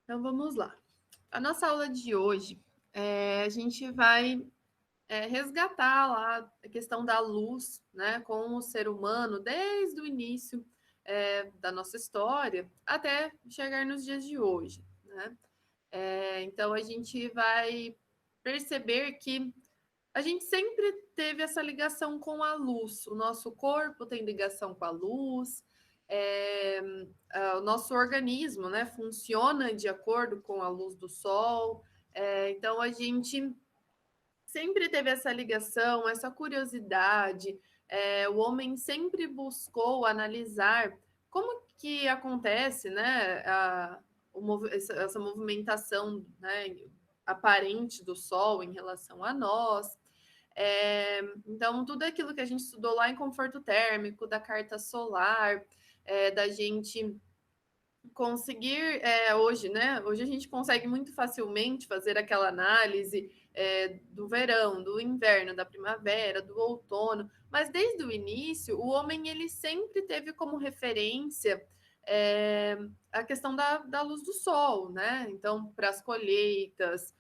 Então vamos lá. A nossa aula de hoje, a gente vai resgatar lá a questão da luz, né, com o ser humano desde o início da nossa história até chegar nos dias de hoje, né? Então a gente vai perceber que a gente sempre teve essa ligação com a luz. O nosso corpo tem ligação com a luz, é, o nosso organismo, né, funciona de acordo com a luz do sol. Então a gente sempre teve essa ligação, essa curiosidade. O homem sempre buscou analisar como que acontece, né, essa movimentação, né, aparente do Sol em relação a nós. Então, tudo aquilo que a gente estudou lá em conforto térmico, da carta solar, da gente conseguir hoje, né? Hoje a gente consegue muito facilmente fazer aquela análise do verão, do inverno, da primavera, do outono, mas desde o início o homem ele sempre teve como referência a questão da luz do sol, né? Então, para as colheitas,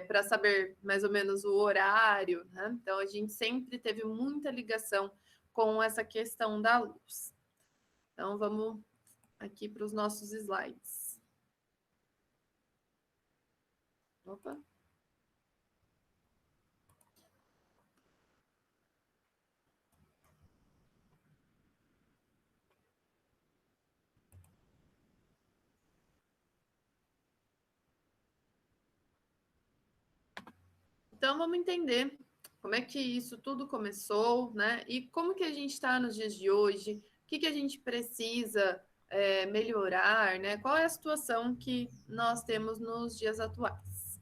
para saber mais ou menos o horário, né? Então a gente sempre teve muita ligação com essa questão da luz. Então vamos aqui para os nossos slides. Opa. Então vamos entender como é que isso tudo começou, né? E como que a gente está nos dias de hoje, o que a gente precisa melhorar, né? Qual é a situação que nós temos nos dias atuais?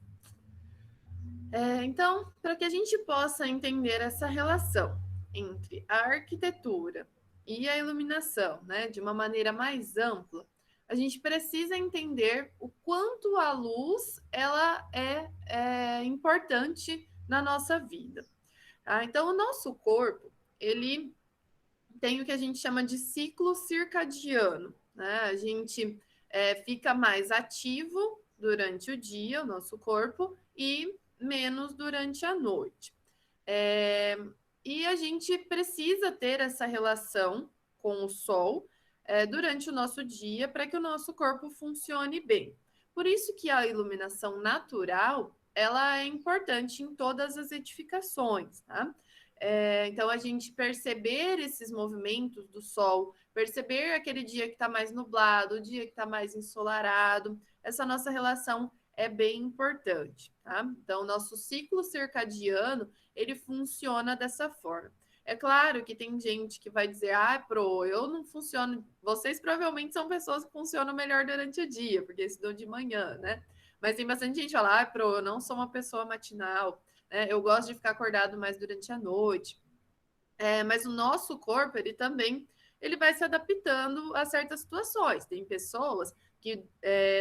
Então, para que a gente possa entender essa relação entre a arquitetura e a iluminação, né, de uma maneira mais ampla, a gente precisa entender o quanto a luz ela é importante na nossa vida. Tá? Então, o nosso corpo ele tem o que a gente chama de ciclo circadiano. Né? A gente fica mais ativo durante o dia, o nosso corpo, e menos durante a noite. É, e a gente precisa ter essa relação com o sol durante o nosso dia para que o nosso corpo funcione bem. Por isso que a iluminação natural ela é importante em todas as edificações, tá? Então, a gente perceber esses movimentos do sol, perceber aquele dia que está mais nublado, o dia que está mais ensolarado, essa nossa relação é bem importante, tá? Então, nosso ciclo circadiano, ele funciona dessa forma. É claro que tem gente que vai dizer, Pro, eu não funciono. Vocês provavelmente são pessoas que funcionam melhor durante o dia, porque estudam de manhã, né? Mas tem bastante gente que fala, Pro, eu não sou uma pessoa matinal, né? Eu gosto de ficar acordado mais durante a noite. Mas o nosso corpo, ele também ele vai se adaptando a certas situações. Tem pessoas que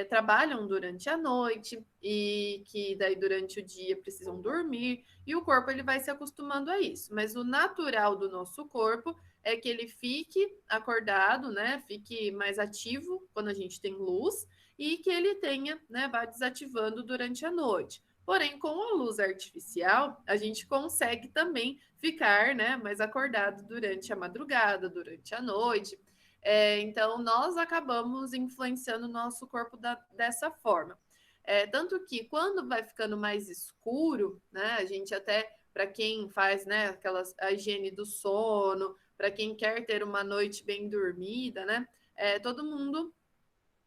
trabalham durante a noite e que daí durante o dia precisam dormir e o corpo ele vai se acostumando a isso. Mas o natural do nosso corpo é que ele fique acordado, né? Fique mais ativo quando a gente tem luz e que ele tenha, né? Vá desativando durante a noite. Porém, com a luz artificial, a gente consegue também ficar, né, mais acordado durante a madrugada, durante a noite. Então, nós acabamos influenciando o nosso corpo dessa forma. Tanto que quando vai ficando mais escuro, né, a gente até, para quem faz, né, a higiene do sono, para quem quer ter uma noite bem dormida, né, todo mundo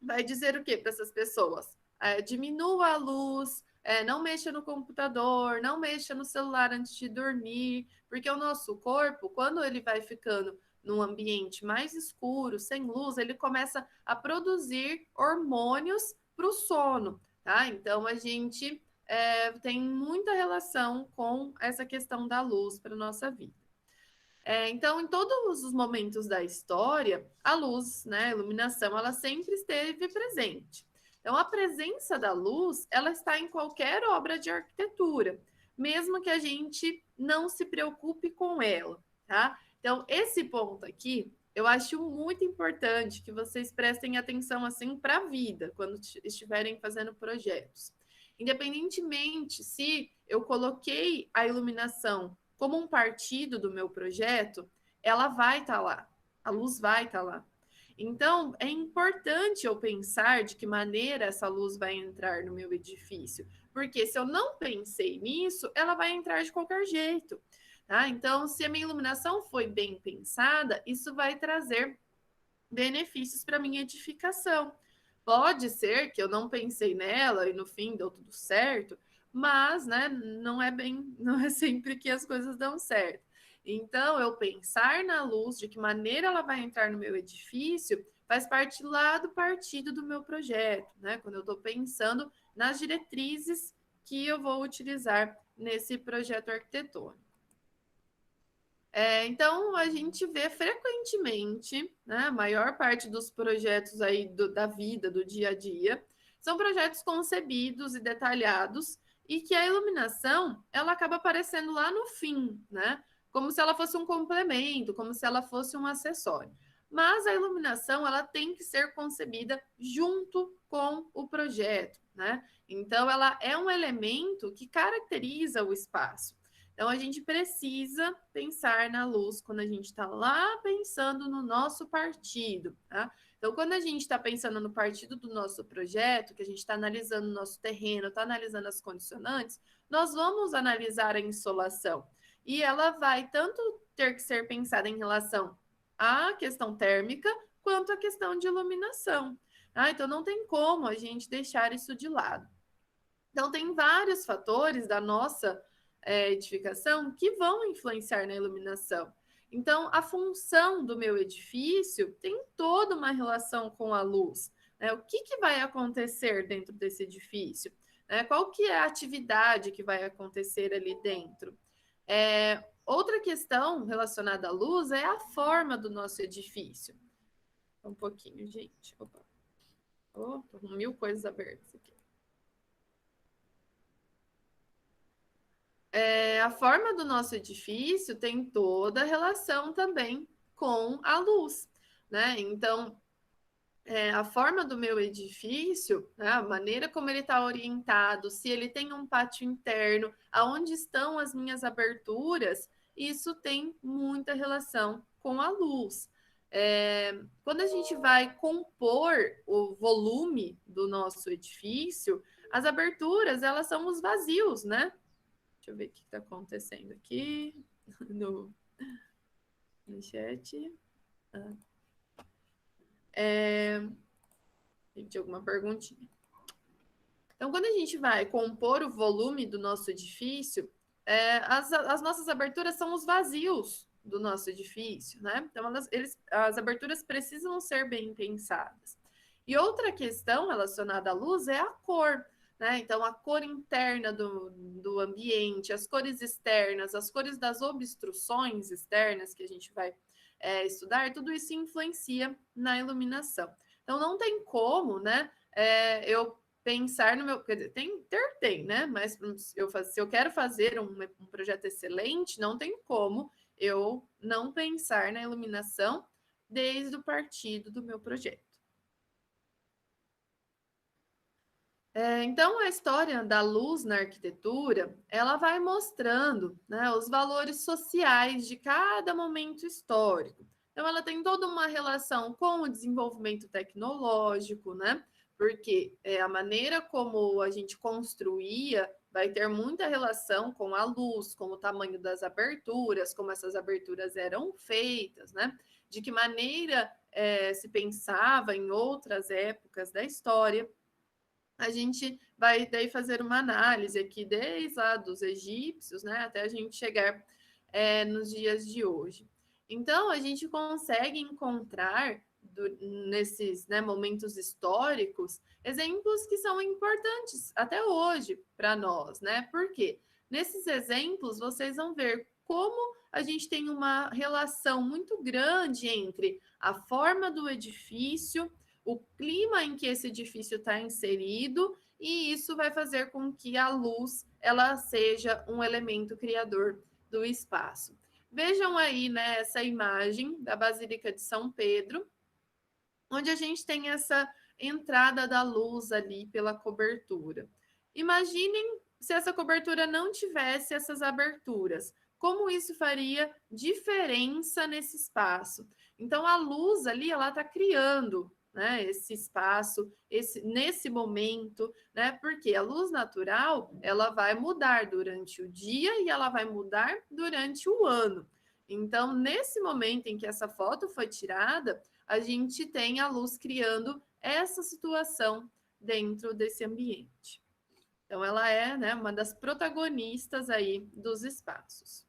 vai dizer o que para essas pessoas? Diminua a luz, não mexa no computador, não mexa no celular antes de dormir, porque o nosso corpo, quando ele vai ficando num ambiente mais escuro, sem luz, ele começa a produzir hormônios para o sono, tá? Então a gente tem muita relação com essa questão da luz para nossa vida. Então, em todos os momentos da história, a luz, né, a iluminação, ela sempre esteve presente. Então, a presença da luz, ela está em qualquer obra de arquitetura, mesmo que a gente não se preocupe com ela, tá? Então, esse ponto aqui eu acho muito importante que vocês prestem atenção assim para a vida quando estiverem fazendo projetos. Independentemente se eu coloquei a iluminação como um partido do meu projeto, ela vai estar lá, a luz vai estar lá. Então, é importante eu pensar de que maneira essa luz vai entrar no meu edifício, porque se eu não pensei nisso, ela vai entrar de qualquer jeito. Tá? Então, se a minha iluminação foi bem pensada, isso vai trazer benefícios para a minha edificação. Pode ser que eu não pensei nela e no fim deu tudo certo, mas né, não é sempre que as coisas dão certo. Então, eu pensar na luz, de que maneira ela vai entrar no meu edifício, faz parte lá do partido do meu projeto, né? Quando eu estou pensando nas diretrizes que eu vou utilizar nesse projeto arquitetônico. Então, a gente vê frequentemente, né, a maior parte dos projetos aí da vida, do dia a dia, são projetos concebidos e detalhados e que a iluminação, ela acaba aparecendo lá no fim, né? Como se ela fosse um complemento, como se ela fosse um acessório. Mas a iluminação, ela tem que ser concebida junto com o projeto, né? Então, ela é um elemento que caracteriza o espaço. Então, a gente precisa pensar na luz quando a gente está lá pensando no nosso partido, tá? Então, quando a gente está pensando no partido do nosso projeto, que a gente está analisando o nosso terreno, está analisando as condicionantes, nós vamos analisar a insolação. E ela vai tanto ter que ser pensada em relação à questão térmica, quanto à questão de iluminação. Tá? Então, não tem como a gente deixar isso de lado. Então, tem vários fatores da nossa edificação que vão influenciar na iluminação. Então, a função do meu edifício tem toda uma relação com a luz. Né? O que vai acontecer dentro desse edifício? Né? Qual que é a atividade que vai acontecer ali dentro? Outra questão relacionada à luz é a forma do nosso edifício. Um pouquinho, gente. Opa. Oh, tô com 1000 coisas abertas aqui. A forma do nosso edifício tem toda a relação também com a luz, né? Então, a forma do meu edifício, né, a maneira como ele está orientado, se ele tem um pátio interno, aonde estão as minhas aberturas, isso tem muita relação com a luz. Quando a gente vai compor o volume do nosso edifício, as aberturas, elas são os vazios, né? Deixa eu ver o que está acontecendo aqui no chat. Gente, alguma perguntinha? Então, quando a gente vai compor o volume do nosso edifício, as nossas aberturas são os vazios do nosso edifício, né? Então, as aberturas precisam ser bem pensadas. E outra questão relacionada à luz é a cor. Né? Então, a cor interna do ambiente, as cores externas, as cores das obstruções externas que a gente vai estudar, tudo isso influencia na iluminação. Então, não tem como, né, eu pensar no meu. Quer dizer, tem, né? Mas se eu quero fazer um projeto excelente, não tem como eu não pensar na iluminação desde o partido do meu projeto. Então, a história da luz na arquitetura, ela vai mostrando, né, os valores sociais de cada momento histórico. Então, ela tem toda uma relação com o desenvolvimento tecnológico, né? Porque a maneira como a gente construía vai ter muita relação com a luz, com o tamanho das aberturas, como essas aberturas eram feitas, né? De que maneira se pensava em outras épocas da história. A gente vai daí fazer uma análise aqui desde lá dos egípcios, né, até a gente chegar nos dias de hoje. Então, a gente consegue encontrar nesses momentos históricos exemplos que são importantes até hoje para nós, né? Por quê? Nesses exemplos, vocês vão ver como a gente tem uma relação muito grande entre a forma do edifício, o clima em que esse edifício está inserido, e isso vai fazer com que a luz ela seja um elemento criador do espaço. Vejam aí, né, essa imagem da Basílica de São Pedro, onde a gente tem essa entrada da luz ali pela cobertura. Imaginem se essa cobertura não tivesse essas aberturas, como isso faria diferença nesse espaço. Então, a luz ali, ela está criando, né, esse espaço, nesse momento, né, porque a luz natural, ela vai mudar durante o dia e ela vai mudar durante o ano. Então, nesse momento em que essa foto foi tirada, a gente tem a luz criando essa situação dentro desse ambiente. Então, ela é, né, uma das protagonistas aí dos espaços.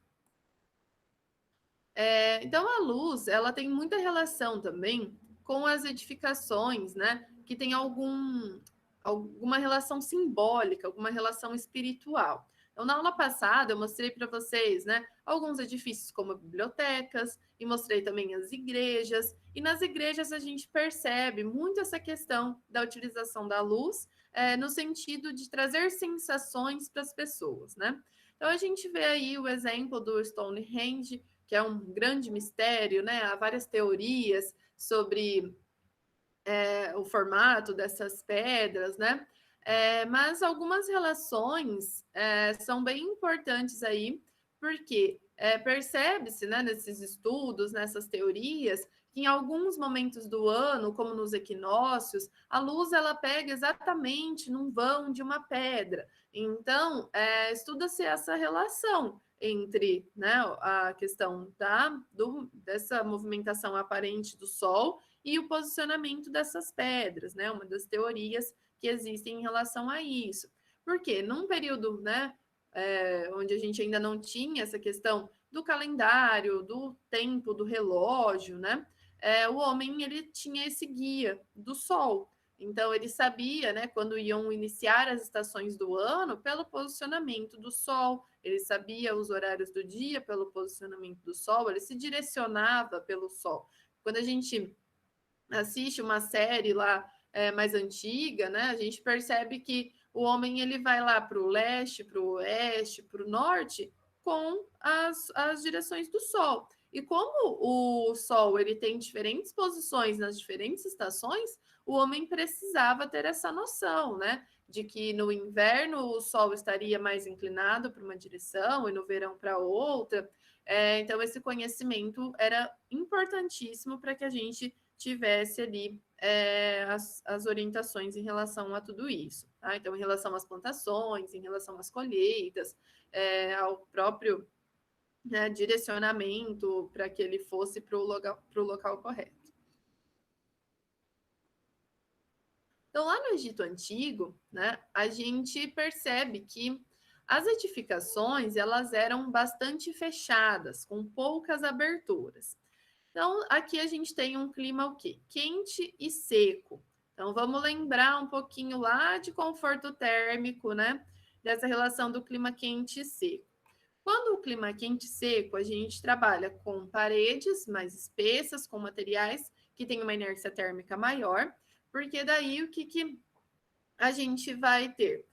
Então, a luz, ela tem muita relação também com as edificações, né, que tem alguma relação simbólica, alguma relação espiritual. Então, na aula passada, eu mostrei para vocês, né, alguns edifícios como bibliotecas, e mostrei também as igrejas. E nas igrejas a gente percebe muito essa questão da utilização da luz, no sentido de trazer sensações para as pessoas, né? Então, a gente vê aí o exemplo do Stonehenge, que é um grande mistério, né? Há várias teorias sobre o formato dessas pedras, né? Mas algumas relações são bem importantes aí, porque percebe-se, né, nesses estudos, nessas teorias, que em alguns momentos do ano, como nos equinócios, a luz ela pega exatamente num vão de uma pedra. Então, estuda-se essa relação entre, né, a questão dessa movimentação aparente do Sol e o posicionamento dessas pedras, né? Uma das teorias que existem em relação a isso. Porque num período, né, onde a gente ainda não tinha essa questão do calendário, do tempo, do relógio, né? O homem ele tinha esse guia do sol. Então ele sabia, né, quando iam iniciar as estações do ano pelo posicionamento do sol. Ele sabia os horários do dia pelo posicionamento do sol. Ele se direcionava pelo sol. Quando a gente assiste uma série lá mais antiga, né, a gente percebe que o homem ele vai lá para o leste, para o oeste, para o norte, com as direções do sol. E como o sol ele tem diferentes posições nas diferentes estações, o homem precisava ter essa noção, né? De que no inverno o sol estaria mais inclinado para uma direção e no verão para outra. Então, esse conhecimento era importantíssimo para que a gente tivesse ali as orientações em relação a tudo isso. Tá? Então, em relação às plantações, em relação às colheitas, ao próprio, né, direcionamento para que ele fosse para o local correto. Então, lá no Egito Antigo, né, a gente percebe que as edificações elas eram bastante fechadas, com poucas aberturas. Então, aqui a gente tem um clima o quê? Quente e seco. Então, vamos lembrar um pouquinho lá de conforto térmico, né? Dessa relação do clima quente e seco. Quando o clima é quente e seco, a gente trabalha com paredes mais espessas, com materiais que têm uma inércia térmica maior, porque daí o que a gente vai ter?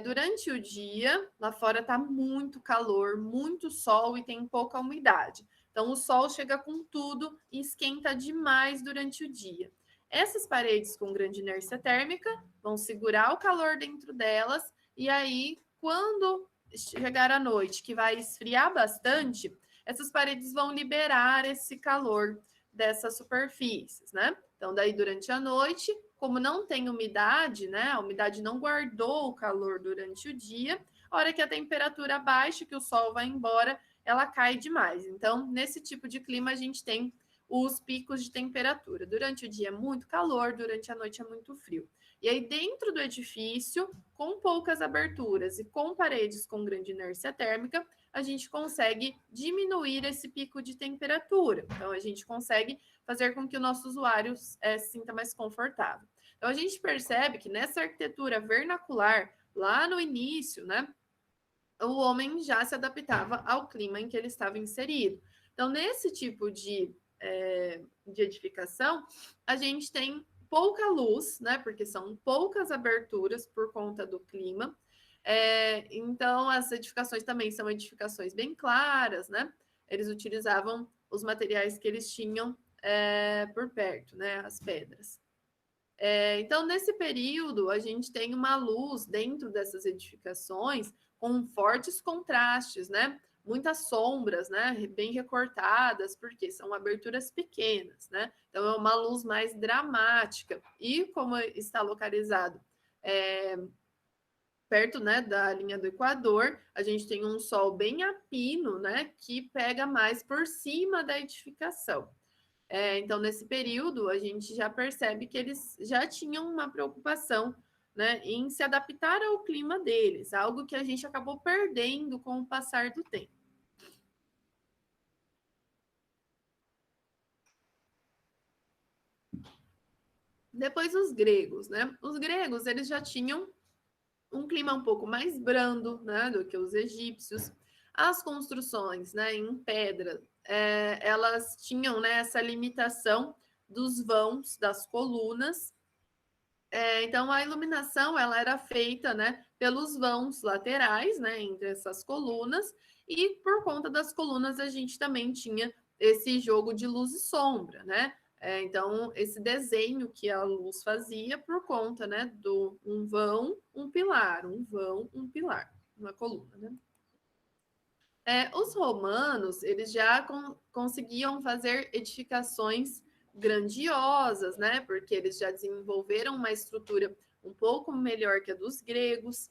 Durante o dia, lá fora está muito calor, muito sol e tem pouca umidade. Então, o sol chega com tudo e esquenta demais durante o dia. Essas paredes com grande inércia térmica vão segurar o calor dentro delas, e aí, quando chegar a noite, que vai esfriar bastante, essas paredes vão liberar esse calor dessas superfícies, né? Então, daí, durante a noite, como não tem umidade, né? A umidade não guardou o calor durante o dia, a hora que a temperatura baixa, que o sol vai embora, ela cai demais. Então, nesse tipo de clima, a gente tem os picos de temperatura. Durante o dia é muito calor, durante a noite é muito frio. E aí, dentro do edifício, com poucas aberturas e com paredes com grande inércia térmica, a gente consegue diminuir esse pico de temperatura. Então, a gente consegue fazer com que o nosso usuário se sinta mais confortável. Então, a gente percebe que nessa arquitetura vernacular, lá no início, né, o homem já se adaptava ao clima em que ele estava inserido. Então, nesse tipo de edificação, a gente tem pouca luz, né, porque são poucas aberturas por conta do clima. Então, as edificações também são edificações bem claras, né? eles utilizavam os materiais que eles tinham por perto, né, as pedras. Então, nesse período, a gente tem uma luz dentro dessas edificações com fortes contrastes, né? Muitas sombras, né? Bem recortadas, porque são aberturas pequenas, né? Então, é uma luz mais dramática. E como está localizado perto, né, da linha do Equador, a gente tem um sol bem a pino, né? Que pega mais por cima da edificação. Então, nesse período, a gente já percebe que eles já tinham uma preocupação, né, em se adaptar ao clima deles, algo que a gente acabou perdendo com o passar do tempo. Depois os gregos, né? Os gregos, eles já tinham um clima um pouco mais brando, né, do que os egípcios. As construções, né, em pedra, elas tinham, né, essa limitação dos vãos das colunas. Então, a iluminação ela era feita, né, pelos vãos laterais, né, entre essas colunas, e por conta das colunas a gente também tinha esse jogo de luz e sombra, né? Então, esse desenho que a luz fazia por conta, né, do um vão, um pilar, um vão, um pilar, uma coluna, né? Os romanos, eles já conseguiam fazer edificações grandiosas, né? Porque eles já desenvolveram uma estrutura um pouco melhor que a dos gregos.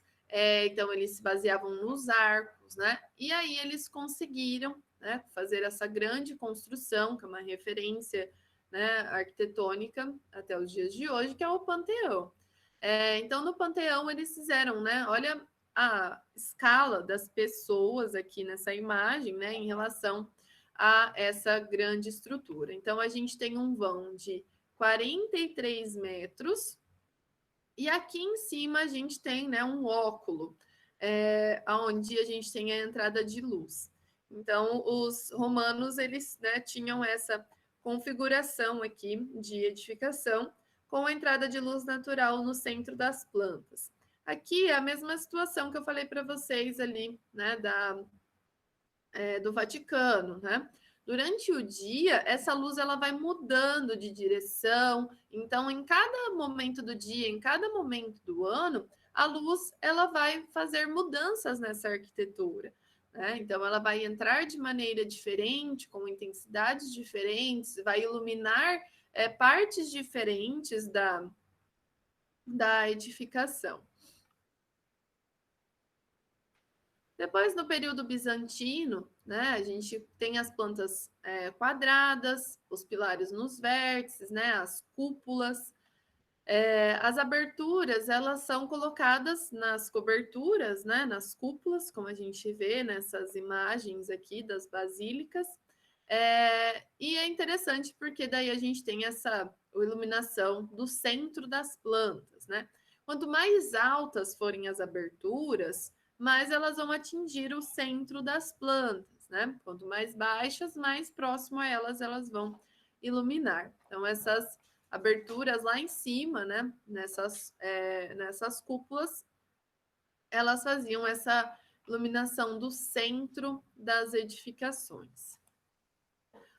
Então, eles se baseavam nos arcos, né? E aí eles conseguiram, né, fazer essa grande construção, que é uma referência, né, arquitetônica até os dias de hoje, que é o Panteão. Então, no Panteão, eles fizeram, né? Olha a escala das pessoas aqui nessa imagem, né, em relação a essa grande estrutura. Então, a gente tem um vão de 43 metros, e aqui em cima a gente tem, né, um óculo, onde a gente tem a entrada de luz. Então, os romanos, eles, né, tinham essa configuração aqui de edificação com a entrada de luz natural no centro das plantas. Aqui é a mesma situação que eu falei para vocês ali, né, do Vaticano, né? Durante o dia, essa luz ela vai mudando de direção. Então, em cada momento do dia, em cada momento do ano, a luz ela vai fazer mudanças nessa arquitetura. Né? Então, ela vai entrar de maneira diferente, com intensidades diferentes, vai iluminar partes diferentes da edificação. Depois, no período bizantino, né, a gente tem as plantas quadradas, os pilares nos vértices, né, as cúpulas. As aberturas, elas são colocadas nas coberturas, né, nas cúpulas, como a gente vê nessas imagens aqui das basílicas. E é interessante porque daí a gente tem essa iluminação do centro das plantas, né? Quanto mais altas forem as aberturas, mais elas vão atingir o centro das plantas, né? Quanto mais baixas, mais próximo a elas vão iluminar. Então, essas aberturas lá em cima, né? Nessas cúpulas, elas faziam essa iluminação do centro das edificações.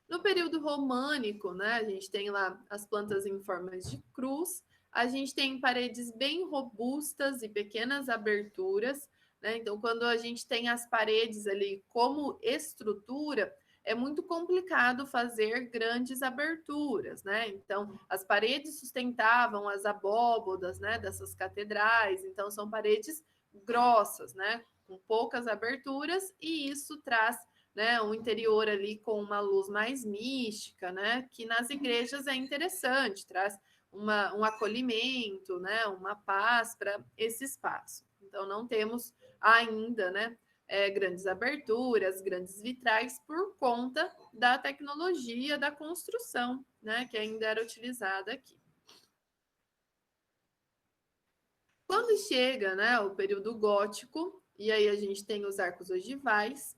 No período românico, né, a gente tem lá as plantas em formas de cruz, a gente tem paredes bem robustas e pequenas aberturas, né? Então, quando a gente tem as paredes ali como estrutura, é muito complicado fazer grandes aberturas, né? Então, as paredes sustentavam as abóbodas, né, dessas catedrais, então são paredes grossas, né, com poucas aberturas, e isso traz, né, um interior ali com uma luz mais mística, né, que nas igrejas é interessante, traz um acolhimento, né, uma paz para esse espaço. Então, não temos ainda, né, grandes aberturas, grandes vitrais, por conta da tecnologia da construção, né, que ainda era utilizada aqui. Quando chega, né, o período gótico, e aí a gente tem os arcos ogivais,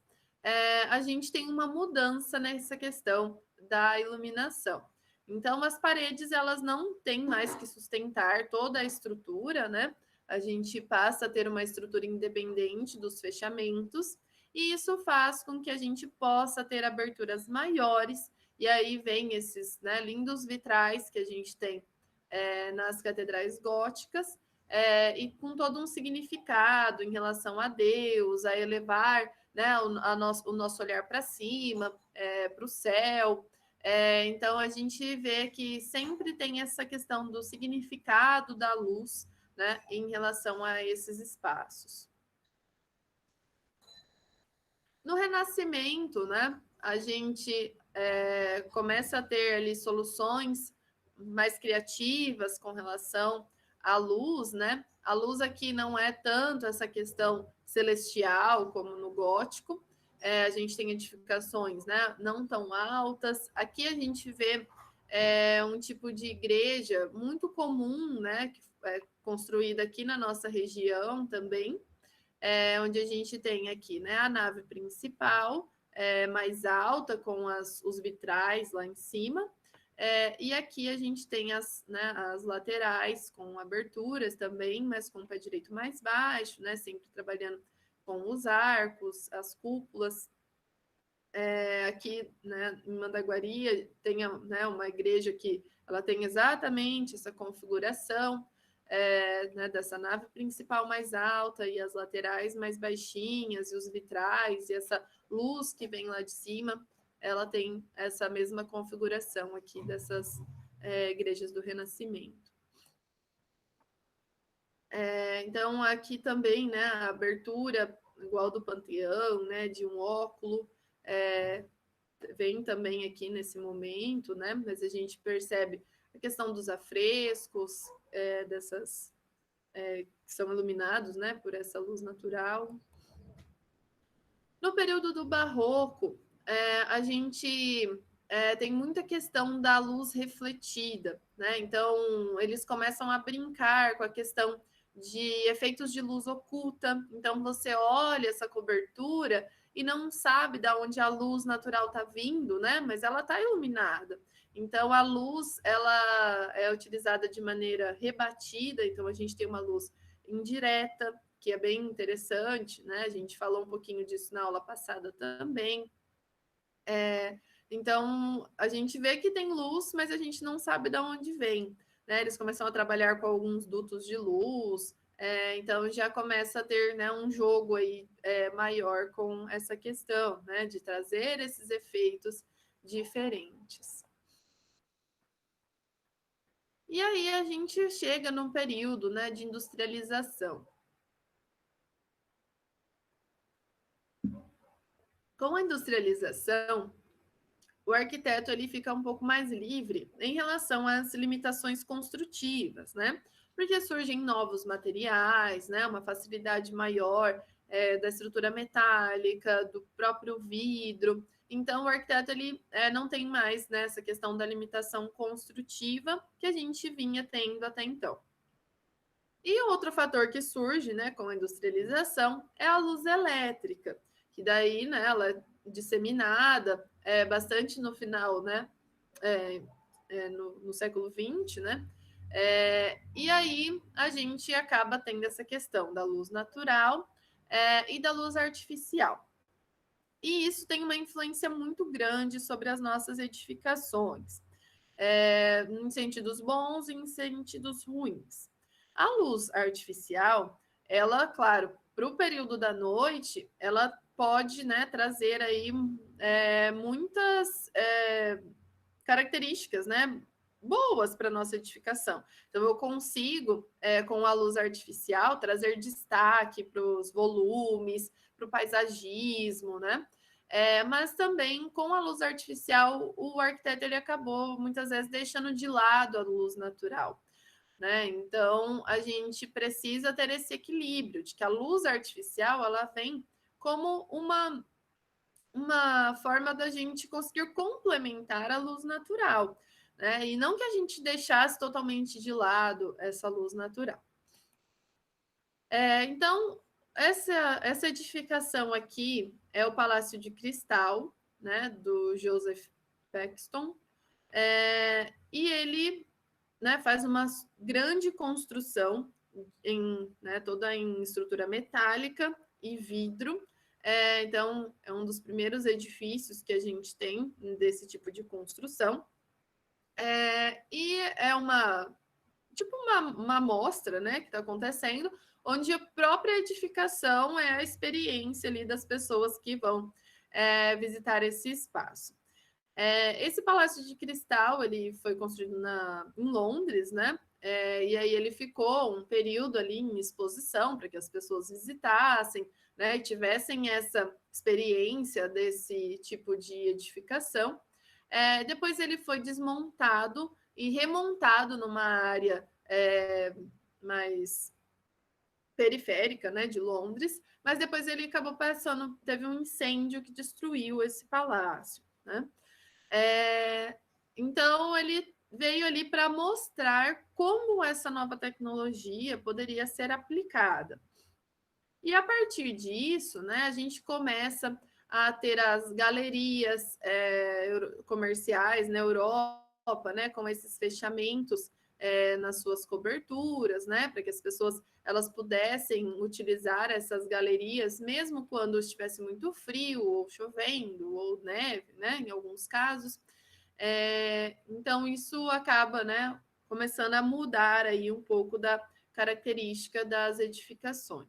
a gente tem uma mudança nessa questão da iluminação. Então, as paredes elas não têm mais que sustentar toda a estrutura, né? A gente passa a ter uma estrutura independente dos fechamentos, e isso faz com que a gente possa ter aberturas maiores, e aí vem esses, né, lindos vitrais que a gente tem nas catedrais góticas, e com todo um significado em relação a Deus, a elevar, né, o nosso olhar para cima, para o céu. Então, a gente vê que sempre tem essa questão do significado da luz, né, em relação a esses espaços. No Renascimento, né, a gente começa a ter ali soluções mais criativas com relação à luz, né? A luz aqui não é tanto essa questão celestial como no gótico. A gente tem edificações, né, não tão altas. Aqui a gente vê um tipo de igreja muito comum, né, que é construída aqui na nossa região também, onde a gente tem aqui, né, a nave principal, mais alta, com os vitrais lá em cima, e aqui a gente tem né, as laterais com aberturas também, mas com o pé direito mais baixo, né, sempre trabalhando com os arcos, as cúpulas. Aqui, né, em Mandaguari tem, né, uma igreja que ela tem exatamente essa configuração, né, dessa nave principal mais alta e as laterais mais baixinhas, e os vitrais, e essa luz que vem lá de cima, ela tem essa mesma configuração aqui dessas igrejas do Renascimento. Então, aqui também, né, a abertura, igual do Panteão, né, de um óculo, vem também aqui nesse momento, né? Mas a gente percebe a questão dos afrescos, dessas que são iluminados, né, por essa luz natural. No período do Barroco, a gente tem muita questão da luz refletida, né? Então, eles começam a brincar com a questão de efeitos de luz oculta. Então, você olha essa cobertura e não sabe de onde a luz natural está vindo, né? Mas ela está iluminada. Então, a luz ela é utilizada de maneira rebatida. Então, a gente tem uma luz indireta, que é bem interessante, né? A gente falou um pouquinho disso na aula passada também. Então, a gente vê que tem luz, mas a gente não sabe de onde vem, né? Eles começam a trabalhar com alguns dutos de luz, então já começa a ter, né, um jogo aí maior com essa questão, né, de trazer esses efeitos diferentes. E aí a gente chega num período, né, de industrialização. Com a industrialização, o arquiteto ele fica um pouco mais livre em relação às limitações construtivas, né? Porque surgem novos materiais, né? Uma facilidade maior da estrutura metálica, do próprio vidro. Então, o arquiteto ele não tem mais, né, essa questão da limitação construtiva que a gente vinha tendo até então. E outro fator que surge, né, com a industrialização é a luz elétrica, que daí, né, ela é disseminada bastante no final, né, no século XX, né, e aí a gente acaba tendo essa questão da luz natural e da luz artificial. E isso tem uma influência muito grande sobre as nossas edificações, em sentidos bons e em sentidos ruins. A luz artificial, ela, claro, para o período da noite, ela pode, né, trazer aí muitas características, né, boas para a nossa edificação. Então, eu consigo, com a luz artificial, trazer destaque para os volumes, para o paisagismo, né? Mas também com a luz artificial, o arquiteto ele acabou muitas vezes deixando de lado a luz natural, né? Então a gente precisa ter esse equilíbrio de que a luz artificial ela vem como uma forma da gente conseguir complementar a luz natural, né? E não que a gente deixasse totalmente de lado essa luz natural. Então, essa edificação aqui é o Palácio de Cristal, né, do Joseph Paxton, e ele, né, faz uma grande construção toda em estrutura metálica e vidro, Então, é um dos primeiros edifícios que a gente tem desse tipo de construção. E é uma amostra, né, que está acontecendo, onde a própria edificação é a experiência ali das pessoas que vão visitar esse espaço. Esse Palácio de Cristal ele foi construído em Londres, né? E aí ele ficou um período ali em exposição para que as pessoas visitassem, né? E tivessem essa experiência desse tipo de edificação. Depois ele foi desmontado e remontado numa área mais periférica, né, de Londres, mas depois ele acabou passando, teve um incêndio que destruiu esse palácio, né? Então ele veio ali para mostrar como essa nova tecnologia poderia ser aplicada. E a partir disso, né, a gente começa a ter as galerias comerciais na Europa, né, com esses fechamentos nas suas coberturas, né, para que as pessoas elas pudessem utilizar essas galerias, mesmo quando estivesse muito frio, ou chovendo, ou neve, né, em alguns casos. Então, isso acaba, né, começando a mudar aí um pouco da característica das edificações.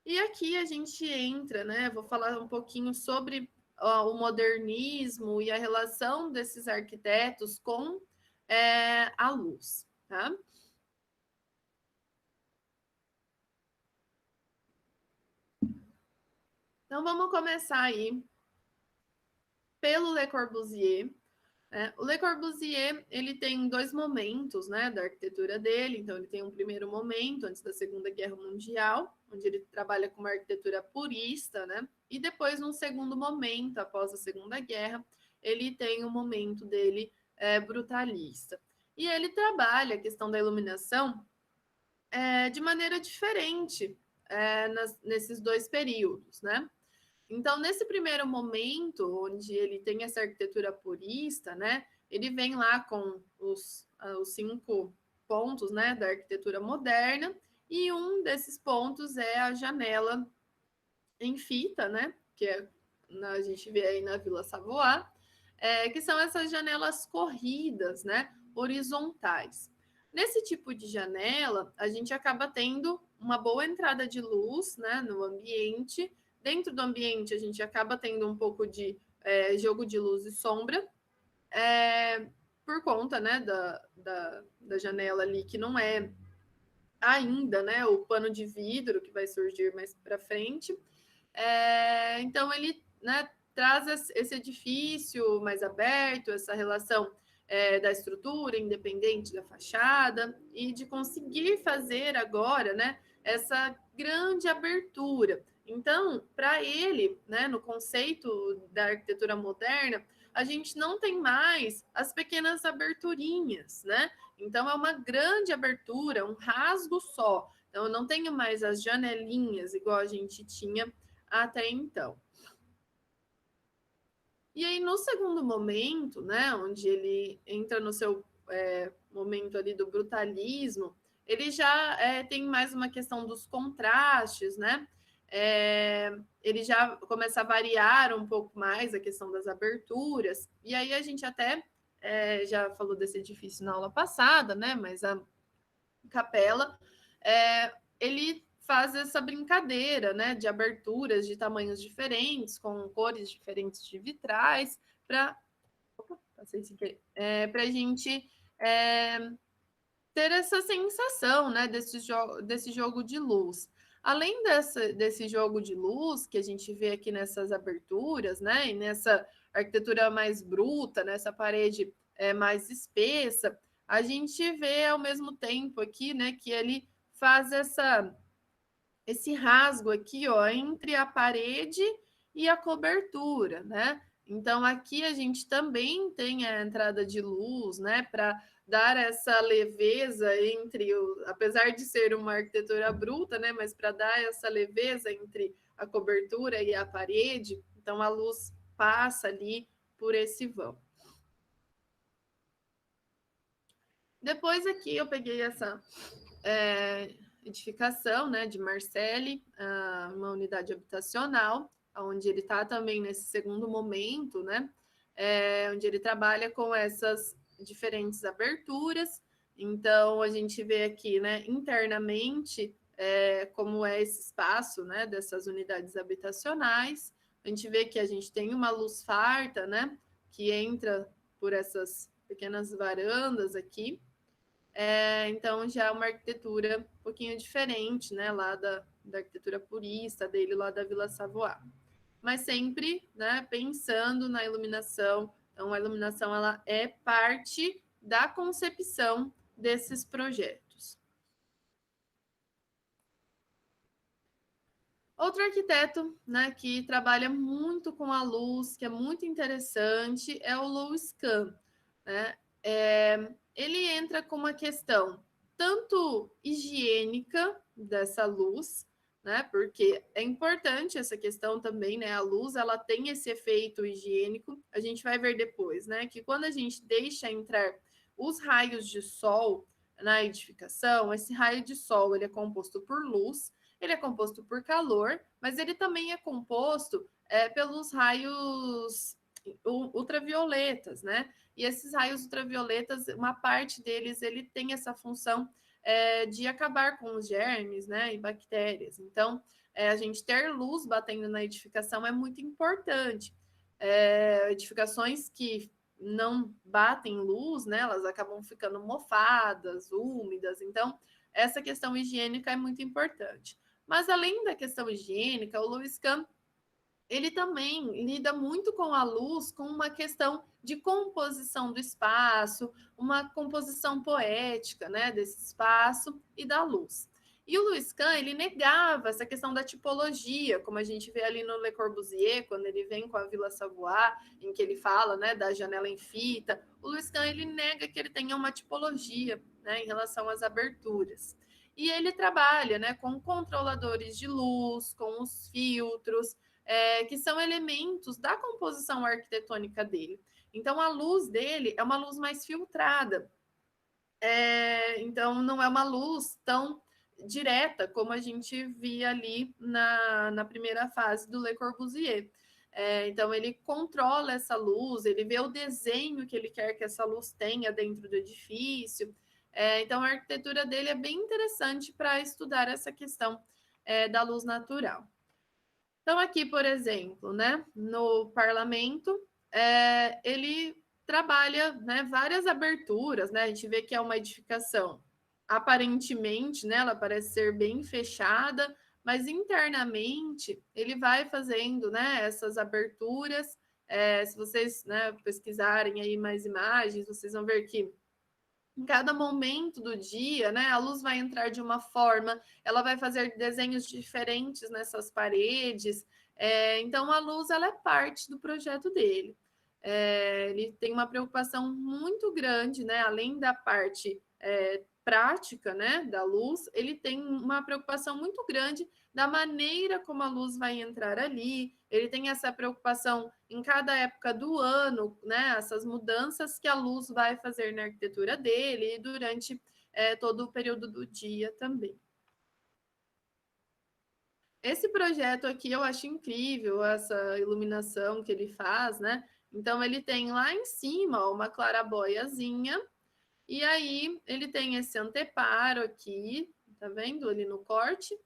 E aqui a gente entra, né? Vou falar um pouquinho sobre o modernismo e a relação desses arquitetos com a luz, tá? Então vamos começar aí pelo Le Corbusier. O Le Corbusier ele tem dois momentos, né, da arquitetura dele. Então ele tem um primeiro momento antes da Segunda Guerra Mundial, onde ele trabalha com uma arquitetura purista, né? E depois num segundo momento, após a Segunda Guerra, ele tem um momento dele brutalista. E ele trabalha a questão da iluminação de maneira diferente nesses dois períodos, né? Então, nesse primeiro momento, onde ele tem essa arquitetura purista, né, ele vem lá com os 5 pontos, né, da arquitetura moderna, e um desses pontos é a janela em fita, né, que a gente vê aí na Vila Savoie, que são essas janelas corridas, né, horizontais. Nesse tipo de janela, a gente acaba tendo uma boa entrada de luz, né, no ambiente. Dentro do ambiente, a gente acaba tendo um pouco de jogo de luz e sombra, por conta, né, da janela ali, que não é ainda, né, o pano de vidro que vai surgir mais para frente. Então, ele, né, traz esse edifício mais aberto, essa relação da estrutura independente da fachada e de conseguir fazer agora, né, essa grande abertura. Então, para ele, né, no conceito da arquitetura moderna, a gente não tem mais as pequenas aberturinhas, né? Então, é uma grande abertura, um rasgo só. Então, eu não tenho mais as janelinhas igual a gente tinha até então. E aí, no segundo momento, né, onde ele entra no seu momento ali do brutalismo, ele já tem mais uma questão dos contrastes, né? Ele já começa a variar um pouco mais a questão das aberturas, e aí a gente até já falou desse edifício na aula passada, né? Mas a capela, ele faz essa brincadeira, né, de aberturas de tamanhos diferentes, com cores diferentes de vitrais, para a gente ter essa sensação, né, desse jogo de luz. Além desse jogo de luz que a gente vê aqui nessas aberturas, né, e nessa arquitetura mais bruta, nessa parede mais espessa, a gente vê ao mesmo tempo aqui, né, que ele faz esse rasgo aqui, ó, entre a parede e a cobertura, né? Então aqui a gente também tem a entrada de luz, né, para dar essa leveza apesar de ser uma arquitetura bruta, né, mas para dar essa leveza entre a cobertura e a parede, então a luz passa ali por esse vão. Depois aqui eu peguei essa edificação, né, de Marcelle, uma unidade habitacional, onde ele está também nesse segundo momento, né, onde ele trabalha com essas diferentes aberturas. Então, a gente vê aqui, né, internamente, como é esse espaço, né, dessas unidades habitacionais. A gente vê que a gente tem uma luz farta, né, que entra por essas pequenas varandas aqui. Então, já é uma arquitetura um pouquinho diferente, né, lá da arquitetura purista dele, lá da Vila Savoie. Mas sempre, né, pensando na iluminação. Então, a iluminação ela é parte da concepção desses projetos. Outro arquiteto, né, que trabalha muito com a luz, que é muito interessante, é o Louis Kahn, né? Ele entra com uma questão tanto higiênica dessa luz, né? Porque é importante essa questão também, né? A luz, ela tem esse efeito higiênico. A gente vai ver depois, né? Que quando a gente deixa entrar os raios de sol na edificação, esse raio de sol ele é composto por luz, ele é composto por calor, mas ele também é composto pelos raios ultravioletas, né? E esses raios ultravioletas, uma parte deles, ele tem essa função de acabar com os germes, né, e bactérias. Então, a gente ter luz batendo na edificação é muito importante. Edificações que não batem luz, né, elas acabam ficando mofadas, úmidas. Então, essa questão higiênica é muito importante. Mas além da questão higiênica, o Louis Kahn ele também lida muito com a luz, com uma questão de composição do espaço, uma composição poética, né, desse espaço e da luz. E o Louis Kahn, ele negava essa questão da tipologia, como a gente vê ali no Le Corbusier, quando ele vem com a Vila Savoie, em que ele fala, né, da janela em fita. O Louis Kahn, ele nega que ele tenha uma tipologia, né, em relação às aberturas. E ele trabalha, né, com controladores de luz, com os filtros, que são elementos da composição arquitetônica dele. Então, a luz dele é uma luz mais filtrada. Então, não é uma luz tão direta como a gente via ali na primeira fase do Le Corbusier. Então, ele controla essa luz, ele vê o desenho que ele quer que essa luz tenha dentro do edifício. Então, a arquitetura dele é bem interessante para estudar essa questão da luz natural. Então, aqui, por exemplo, né, no parlamento, ele trabalha, né, várias aberturas, né? A gente vê que é uma edificação, aparentemente, né, ela parece ser bem fechada, mas internamente ele vai fazendo, né, essas aberturas. Se vocês, né, pesquisarem aí mais imagens, vocês vão ver que em cada momento do dia, né, a luz vai entrar de uma forma, ela vai fazer desenhos diferentes nessas paredes. Então, a luz ela é parte do projeto dele. Ele tem uma preocupação muito grande, né, além da parte prática, né, da luz, ele tem uma preocupação muito grande da maneira como a luz vai entrar ali. Ele tem essa preocupação em cada época do ano, né, essas mudanças que a luz vai fazer na arquitetura dele e durante todo o período do dia também. Esse projeto aqui eu acho incrível, essa iluminação que ele faz, né? Então, ele tem lá em cima uma claraboiazinha, e aí ele tem esse anteparo aqui, tá vendo ali no corte?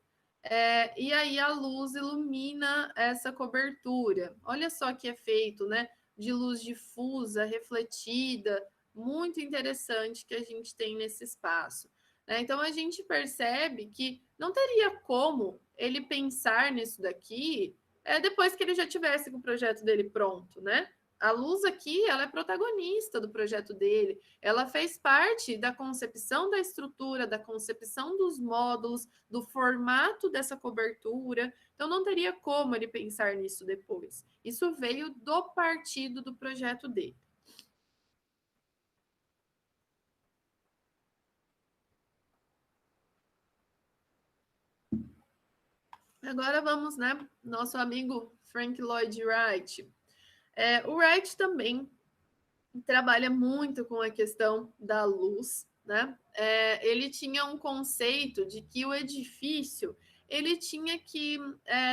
E aí a luz ilumina essa cobertura. Olha só que efeito, né? De luz difusa, refletida, muito interessante que a gente tem nesse espaço. Então a gente percebe que não teria como ele pensar nisso daqui depois que ele já tivesse com o projeto dele pronto, né? A luz aqui, ela é protagonista do projeto dele. Ela fez parte da concepção da estrutura, da concepção dos módulos, do formato dessa cobertura. Então, não teria como ele pensar nisso depois. Isso veio do partido do projeto dele. Agora vamos, né? Nosso amigo Frank Lloyd Wright. O Wright também trabalha muito com a questão da luz, né? Ele tinha um conceito de que o edifício ele tinha que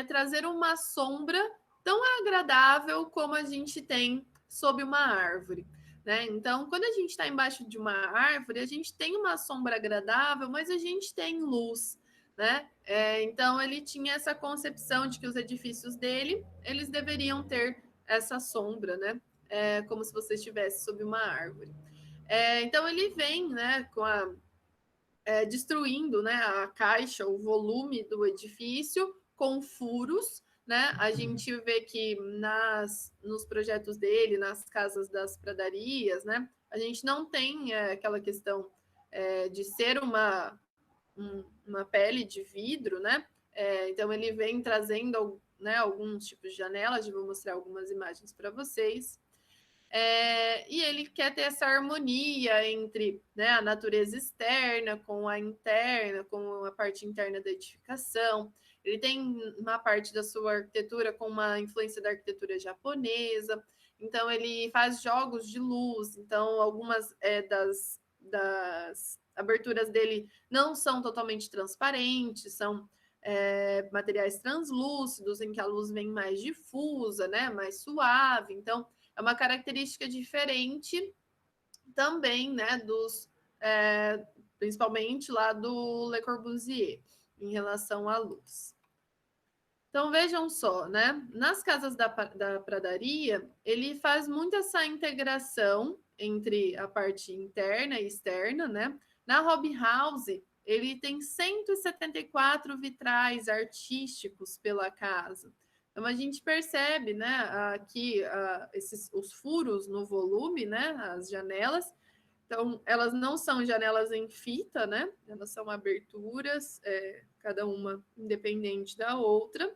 trazer uma sombra tão agradável como a gente tem sob uma árvore. Né? Então, quando a gente está embaixo de uma árvore, a gente tem uma sombra agradável, mas a gente tem luz. Né? Então, ele tinha essa concepção de que os edifícios dele eles deveriam ter essa sombra, né? Como se você estivesse sob uma árvore. Então, ele vem né, destruindo né, a caixa, o volume do edifício com furos. Né? A gente vê que nos projetos dele, nas casas das pradarias, né, a gente não tem aquela questão de ser uma pele de vidro, né? Então ele vem trazendo né, alguns tipos de janelas, vou mostrar algumas imagens para vocês. E ele quer ter essa harmonia entre né, a natureza externa com a interna, com a parte interna da edificação. Ele tem uma parte da sua arquitetura com uma influência da arquitetura japonesa. Então, ele faz jogos de luz. Então, algumas das aberturas dele não são totalmente transparentes, são materiais translúcidos, em que a luz vem mais difusa, né, mais suave. Então, é uma característica diferente também, né, principalmente lá do Le Corbusier, em relação à luz. Então, vejam só, né? Nas casas da pradaria, ele faz muito essa integração entre a parte interna e externa, né? Na Hobby House, ele tem 174 vitrais artísticos pela casa. Então, a gente percebe, né, aqui os furos no volume, né, as janelas. Então, elas não são janelas em fita, né? Elas são aberturas, cada uma independente da outra.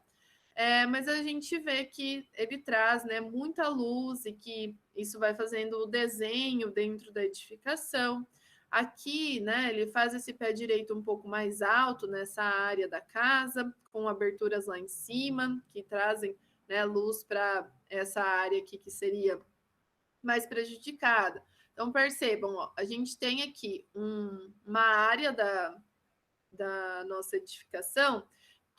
Mas a gente vê que ele traz né, muita luz e que isso vai fazendo o desenho dentro da edificação. Aqui, né, ele faz esse pé direito um pouco mais alto nessa área da casa, com aberturas lá em cima, que trazem né, luz para essa área aqui que seria mais prejudicada. Então, percebam, ó, a gente tem aqui uma área da nossa edificação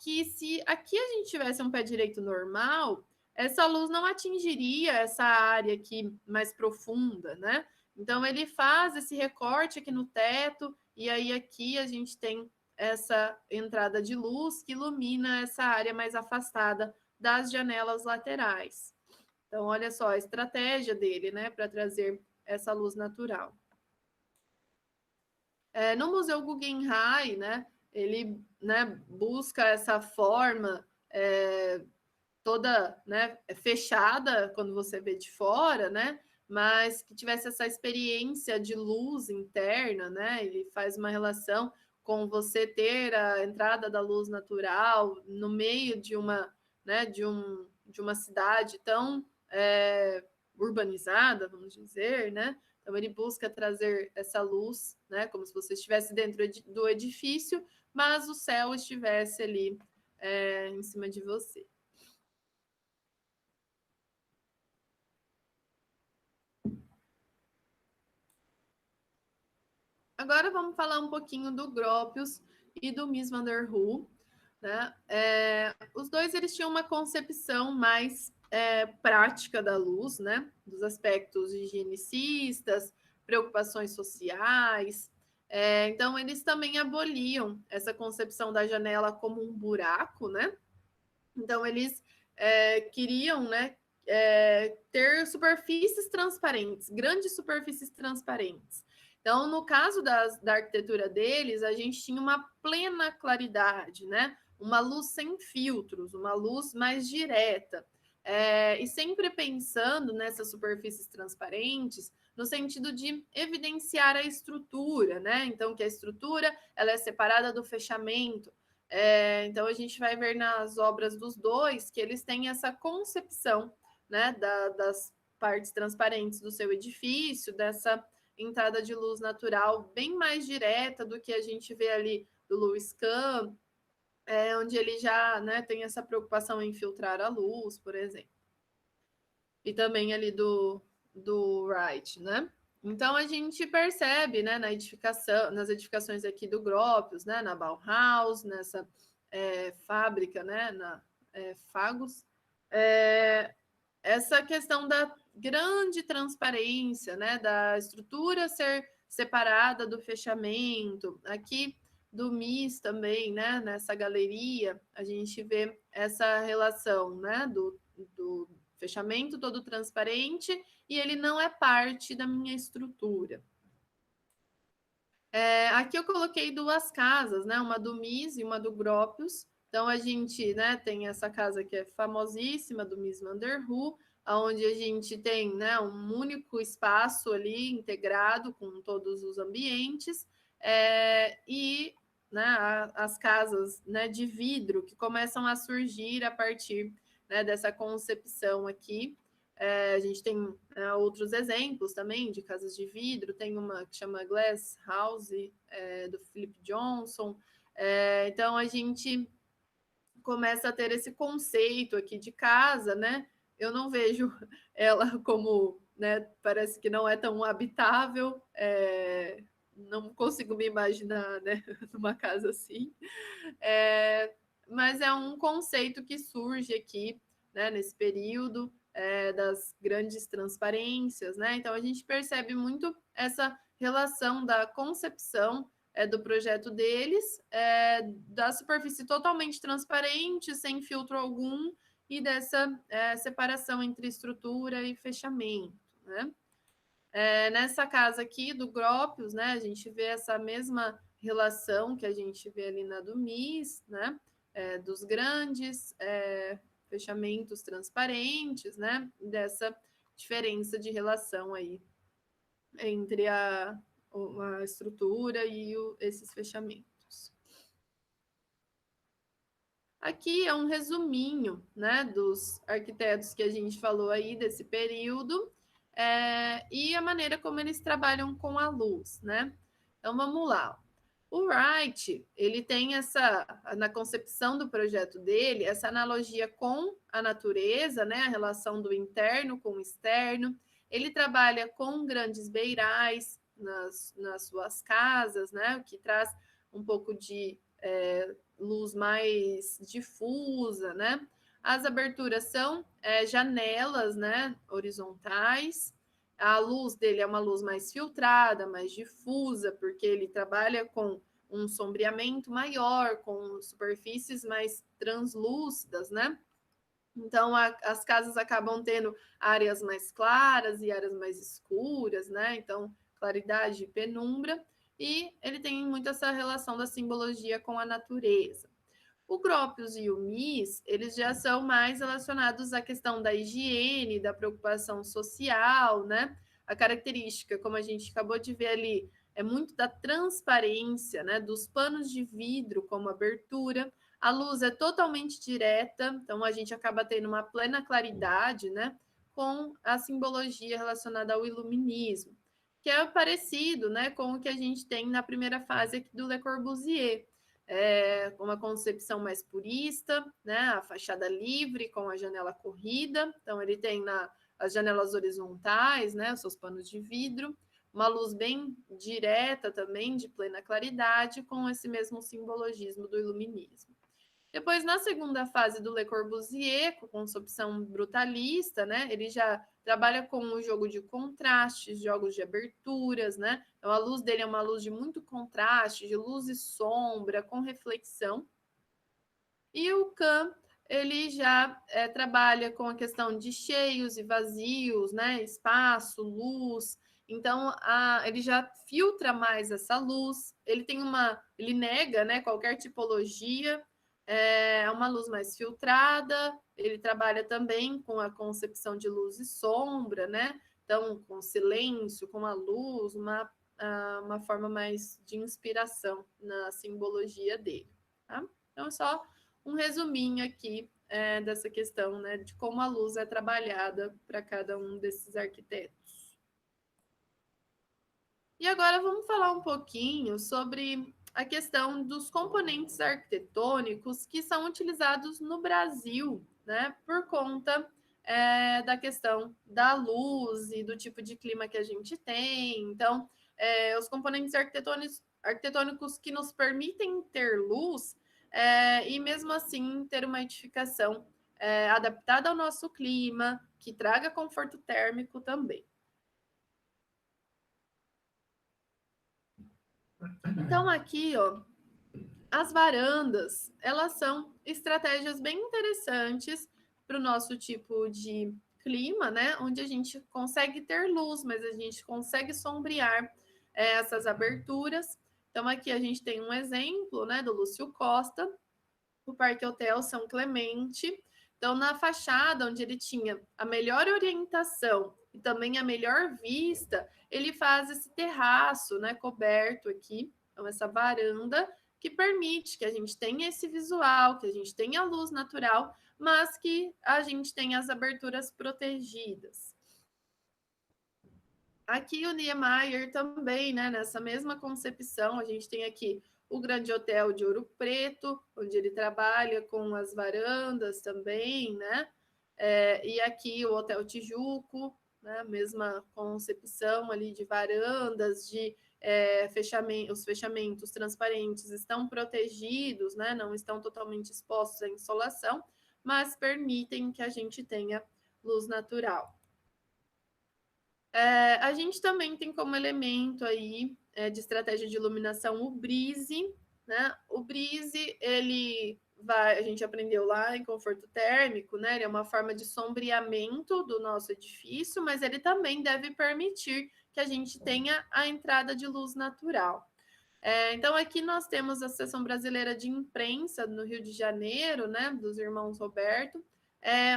que se aqui a gente tivesse um pé direito normal, essa luz não atingiria essa área aqui mais profunda, né? Então ele faz esse recorte aqui no teto e aí aqui a gente tem essa entrada de luz que ilumina essa área mais afastada das janelas laterais. Então olha só a estratégia dele, né, para trazer essa luz natural. No Museu Guggenheim, né, ele né, busca essa forma toda né, fechada quando você vê de fora, né, mas que tivesse essa experiência de luz interna, né? Ele faz uma relação com você ter a entrada da luz natural no meio de uma, né, de uma cidade tão urbanizada, vamos dizer, né? Então ele busca trazer essa luz, né, como se você estivesse dentro do edifício, mas o céu estivesse ali em cima de você. Agora vamos falar um pouquinho do Gropius e do Mies van der Rohe. Né? Os dois eles tinham uma concepção mais prática da luz, né? Dos aspectos higienicistas, preocupações sociais. Então, eles também aboliam essa concepção da janela como um buraco, né? Então, eles queriam né, ter superfícies transparentes, grandes superfícies transparentes. Então, no caso da arquitetura deles, a gente tinha uma plena claridade, né? Uma luz sem filtros, uma luz mais direta. E sempre pensando nessas superfícies transparentes, no sentido de evidenciar a estrutura, né? Então, que a estrutura ela é separada do fechamento. Então, a gente vai ver nas obras dos dois que eles têm essa concepção né, das partes transparentes do seu edifício, dessa entrada de luz natural bem mais direta do que a gente vê ali do Lewis Kahn, onde ele já né, tem essa preocupação em filtrar a luz, por exemplo. E também ali do Wright, né? Então a gente percebe, né, na edificação, nas edificações aqui do Gropius, né, na Bauhaus, nessa fábrica, né, na Fagos, essa questão da grande transparência, né, da estrutura ser separada do fechamento. Aqui do MIS também, né, nessa galeria, a gente vê essa relação, né, do fechamento todo transparente e ele não é parte da minha estrutura. Aqui eu coloquei duas casas, né? Uma do MIS e uma do Gropius. Então a gente, né, tem essa casa que é famosíssima do Mies van der Rohe, onde a gente tem, né, um único espaço ali integrado com todos os ambientes e, né, as casas, né, de vidro que começam a surgir a partir, né, dessa concepção aqui. A gente tem outros exemplos também de casas de vidro, tem uma que chama Glass House, do Philip Johnson. Então, a gente começa a ter esse conceito aqui de casa, né? Eu não vejo ela como, né, parece que não é tão habitável, não consigo me imaginar, né, numa casa assim. Mas é um conceito que surge aqui, né, nesse período das grandes transparências, né? Então a gente percebe muito essa relação da concepção do projeto deles, da superfície totalmente transparente, sem filtro algum, e dessa separação entre estrutura e fechamento, né? Nessa casa aqui do Gropius, né, a gente vê essa mesma relação que a gente vê ali na do MIS, né, dos grandes fechamentos transparentes, né, dessa diferença de relação aí entre a estrutura e esses fechamentos. Aqui é um resuminho, né, dos arquitetos que a gente falou aí desse período e a maneira como eles trabalham com a luz, né? Então vamos lá. O Wright, ele tem na concepção do projeto dele, essa analogia com a natureza, né, a relação do interno com o externo. Ele trabalha com grandes beirais nas suas casas, né, o que traz um pouco de luz mais difusa, né? As aberturas são janelas, né, horizontais. A luz dele é uma luz mais filtrada, mais difusa, porque ele trabalha com um sombreamento maior, com superfícies mais translúcidas, né? Então, as casas acabam tendo áreas mais claras e áreas mais escuras, né? Então, claridade e penumbra. E ele tem muito essa relação da simbologia com a natureza. O Gropius e o Mies, eles já são mais relacionados à questão da higiene, da preocupação social, né? A característica, como a gente acabou de ver ali, é muito da transparência, né? Dos panos de vidro como abertura. A luz é totalmente direta, então a gente acaba tendo uma plena claridade, né? Com a simbologia relacionada ao iluminismo, que é parecido, né? Com o que a gente tem na primeira fase aqui do Le Corbusier. Uma concepção mais purista, né? A fachada livre com a janela corrida. Então, ele tem as janelas horizontais, né? Os seus panos de vidro. Uma luz bem direta também, de plena claridade, com esse mesmo simbologismo do iluminismo. Depois, na segunda fase do Le Corbusier, com concepção brutalista, né? Ele já trabalha com o jogo de contrastes, jogos de aberturas, né? Então, a luz dele é uma luz de muito contraste, de luz e sombra, com reflexão. E o Kahn, ele já trabalha com a questão de cheios e vazios, né? Espaço, luz. Então, ele já filtra mais essa luz. Ele nega, né, qualquer tipologia. É uma luz mais filtrada. Ele trabalha também com a concepção de luz e sombra, né? Então, com silêncio, com a luz, uma forma mais de inspiração na simbologia dele. Tá? Então, é só um resuminho aqui dessa questão, né, de como a luz é trabalhada para cada um desses arquitetos. E agora vamos falar um pouquinho sobre a questão dos componentes arquitetônicos que são utilizados no Brasil, né, por conta da questão da luz e do tipo de clima que a gente tem. Então, os componentes arquitetônicos que nos permitem ter luz e mesmo assim ter uma edificação adaptada ao nosso clima, que traga conforto térmico também. Então, aqui, ó, as varandas, elas são estratégias bem interessantes para o nosso tipo de clima, né? Onde a gente consegue ter luz, mas a gente consegue sombrear essas aberturas. Então, aqui a gente tem um exemplo, né, do Lúcio Costa, o Parque Hotel São Clemente. Então, na fachada, onde ele tinha a melhor orientação e também a melhor vista, ele faz esse terraço, né, coberto aqui, então essa varanda, que permite que a gente tenha esse visual, que a gente tenha a luz natural, mas que a gente tenha as aberturas protegidas. Aqui o Niemeyer também, né, nessa mesma concepção, a gente tem aqui o Grande Hotel de Ouro Preto, onde ele trabalha com as varandas também, né? E aqui o Hotel Tijuco, né? Mesma concepção ali de varandas, de os fechamentos transparentes estão protegidos, né? Não estão totalmente expostos à insolação, mas permitem que a gente tenha luz natural. A gente também tem como elemento aí de estratégia de iluminação o brise, né? O brise, a gente aprendeu lá em conforto térmico, né? Ele é uma forma de sombreamento do nosso edifício, mas ele também deve permitir que a gente tenha a entrada de luz natural. Então, aqui nós temos a Seção Brasileira de Imprensa no Rio de Janeiro, né? Dos irmãos Roberto,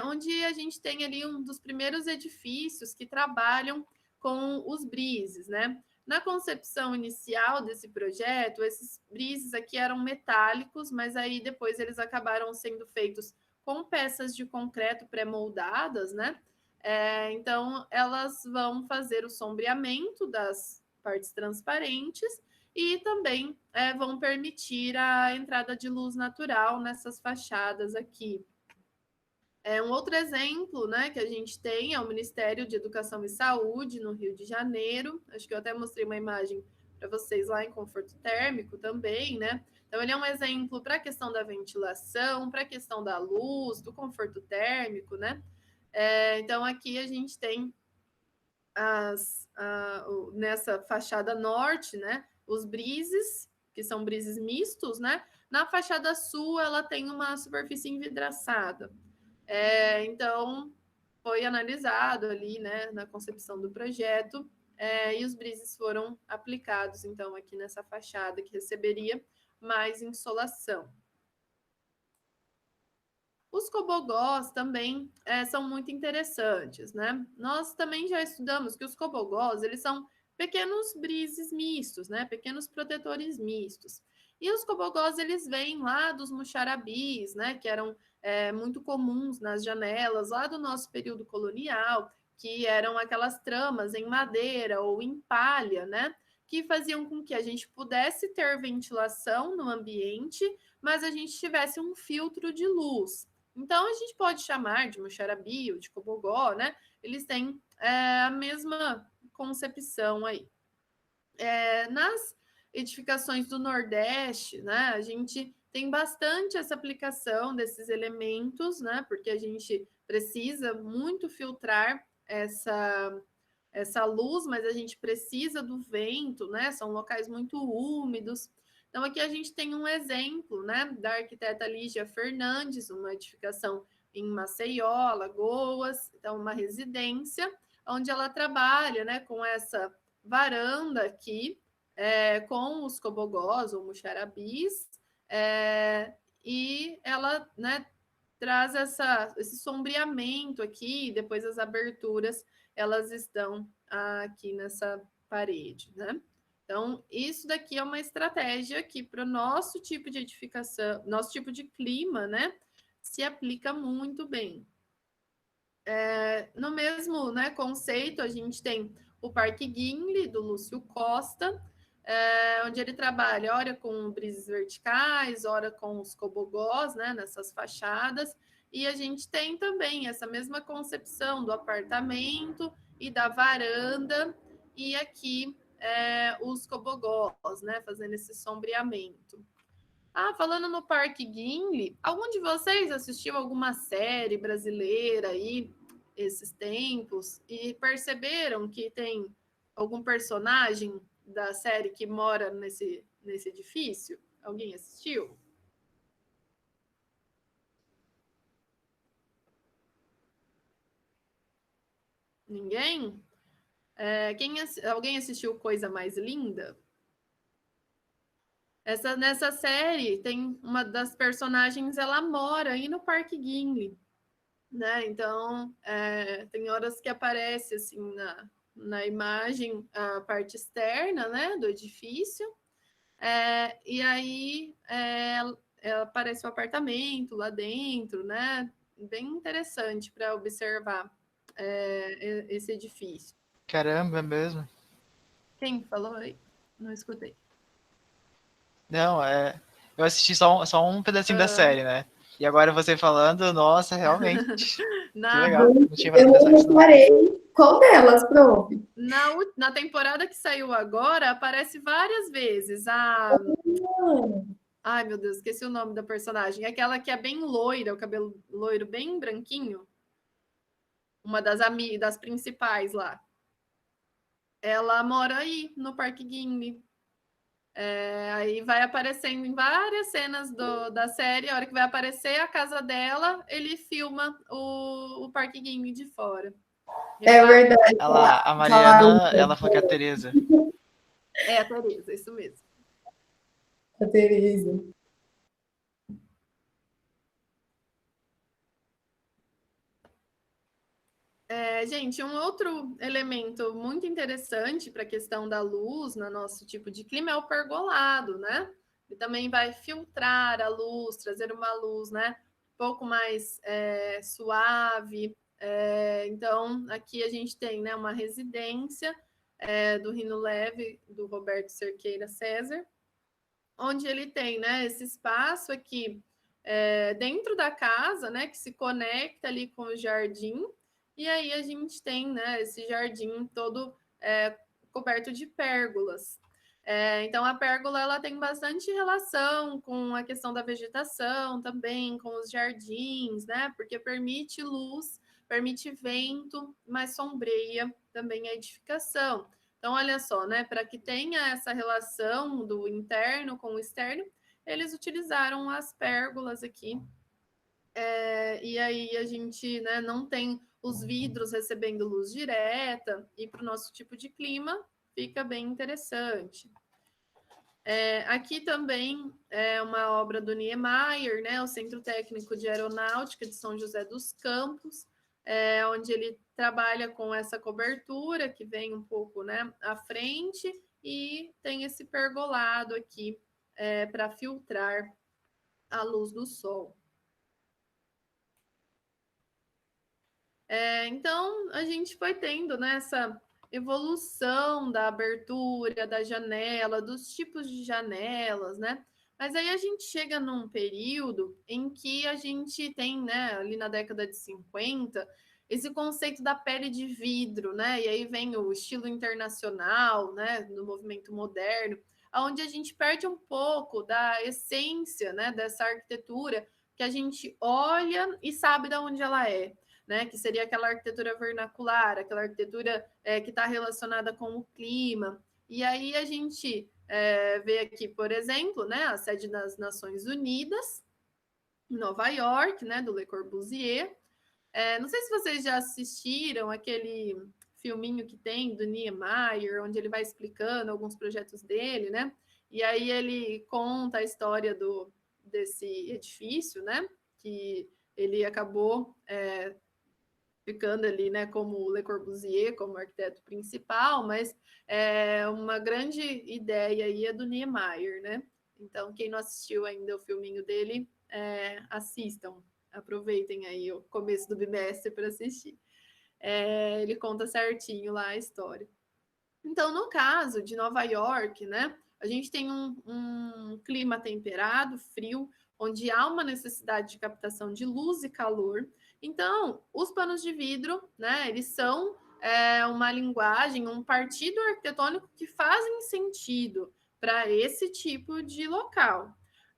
onde a gente tem ali um dos primeiros edifícios que trabalham com os brises, né? Na concepção inicial desse projeto, esses brises aqui eram metálicos, mas aí depois eles acabaram sendo feitos com peças de concreto pré-moldadas, né? Então, elas vão fazer o sombreamento das partes transparentes e também vão permitir a entrada de luz natural nessas fachadas aqui. Um outro exemplo, né, que a gente tem é o Ministério de Educação e Saúde no Rio de Janeiro. Acho que eu até mostrei uma imagem para vocês lá em conforto térmico também, né? Então, ele é um exemplo para a questão da ventilação, para a questão da luz, do conforto térmico, né? Então, aqui a gente tem nessa fachada norte, né? Os brises, que são brises mistos, né? Na fachada sul, ela tem uma superfície envidraçada. Então, foi analisado ali, né, na concepção do projeto, e os brises foram aplicados, então, aqui nessa fachada, que receberia mais insolação. Os cobogós também são muito interessantes, né? Nós também já estudamos que os cobogós, eles são pequenos brises mistos, né? Pequenos protetores mistos. E os cobogós, eles vêm lá dos muxarabis, né? Que eram muito comuns nas janelas lá do nosso período colonial, que eram aquelas tramas em madeira ou em palha, né? Que faziam com que a gente pudesse ter ventilação no ambiente, mas a gente tivesse um filtro de luz. Então, a gente pode chamar de muxarabi ou de cobogó, né? Eles têm a mesma concepção aí. Nas edificações do Nordeste, né, a gente tem bastante essa aplicação desses elementos, né? Porque a gente precisa muito filtrar essa luz, mas a gente precisa do vento, né? São locais muito úmidos. Então, aqui a gente tem um exemplo, né, da arquiteta Lígia Fernandes, uma edificação em Maceió, Alagoas, então uma residência, onde ela trabalha, né, com essa varanda aqui, com os cobogós ou muxarabis, e ela, né, traz esse sombreamento aqui, e depois as aberturas, elas estão aqui nessa parede, né? Então, isso daqui é uma estratégia que para o nosso tipo de edificação, nosso tipo de clima, né, se aplica muito bem. No mesmo, né, conceito, a gente tem o Parque Gimli, do Lúcio Costa, onde ele trabalha, ora com brises verticais, ora com os cobogós, né, nessas fachadas, E a gente tem também essa mesma concepção do apartamento e da varanda, e aqui os cobogós, né, fazendo esse sombreamento. Falando no Parque Gimli, algum de vocês assistiu alguma série brasileira aí esses tempos e perceberam que tem algum personagem da série que mora nesse edifício? Alguém assistiu? Ninguém? Alguém assistiu Coisa Mais Linda? Nessa série tem uma das personagens, ela mora aí no Parque Gimli, né? Então tem horas que aparece assim na imagem a parte externa, né, do edifício, e aí aparece o apartamento lá dentro, né? Bem interessante para observar esse edifício. Caramba, é mesmo? Quem falou aí? Não escutei. Não, eu assisti só um pedacinho da série, né? E agora você falando, nossa, realmente. Que legal. Não tinha Eu parado pra pensar não nisso, não. reparei. Qual delas, prof? Na temporada que saiu agora, aparece várias vezes Ai, meu Deus, esqueci o nome da personagem. Aquela que é bem loira, o cabelo loiro bem branquinho. Uma das principais lá. Ela mora aí, no Parque Gimli. Aí vai aparecendo em várias cenas da série. A hora que vai aparecer a casa dela, ele filma o Parque Gimli de fora. É verdade. A Mariana, ela falou que é a Tereza. É a Tereza, isso mesmo. A Tereza. Gente, um outro elemento muito interessante para a questão da luz no nosso tipo de clima é o pergolado, né? Ele também vai filtrar a luz, trazer uma luz, né, um pouco mais suave. Então, aqui a gente tem, né, uma residência do Rino Leve, do Roberto Cerqueira César, onde ele tem, né, esse espaço aqui dentro da casa, né, que se conecta ali com o jardim. E aí a gente tem, né, esse jardim todo coberto de pérgolas. Então a pérgola ela tem bastante relação com a questão da vegetação também, com os jardins, né? Porque permite luz, permite vento, mas sombreia também a edificação. Então, olha só, né? Para que tenha essa relação do interno com o externo, eles utilizaram as pérgolas aqui. E aí a gente, né, não tem os vidros recebendo luz direta, e para o nosso tipo de clima fica bem interessante. Aqui também é uma obra do Niemeyer, né, o Centro Técnico de Aeronáutica de São José dos Campos, onde ele trabalha com essa cobertura que vem um pouco, né, à frente, e tem esse pergolado aqui para filtrar a luz do sol. Então, a gente foi tendo, né, essa evolução da abertura, da janela, dos tipos de janelas, né? Mas aí a gente chega num período em que a gente tem, né, ali na década de 50, esse conceito da pele de vidro, né? E aí vem o estilo internacional, né, do movimento moderno, onde a gente perde um pouco da essência, né, dessa arquitetura que a gente olha e sabe de onde ela é. Né, que seria aquela arquitetura vernacular, aquela arquitetura que está relacionada com o clima. E aí a gente vê aqui, por exemplo, né, a sede das Nações Unidas, em Nova York, né, do Le Corbusier. Não sei se vocês já assistiram aquele filminho que tem do Niemeyer, onde ele vai explicando alguns projetos dele, né? E aí ele conta a história desse edifício, né? Que ele acabou ficando ali, né, como Le Corbusier, como arquiteto principal, mas uma grande ideia aí é do Niemeyer, né? Então, quem não assistiu ainda o filminho dele, assistam, aproveitem aí o começo do bimestre para assistir. Ele conta certinho lá a história. Então, no caso de Nova York, né, a gente tem um clima temperado, frio, onde há uma necessidade de captação de luz e calor. Então, os panos de vidro, né, eles são uma linguagem, um partido arquitetônico que fazem sentido para esse tipo de local.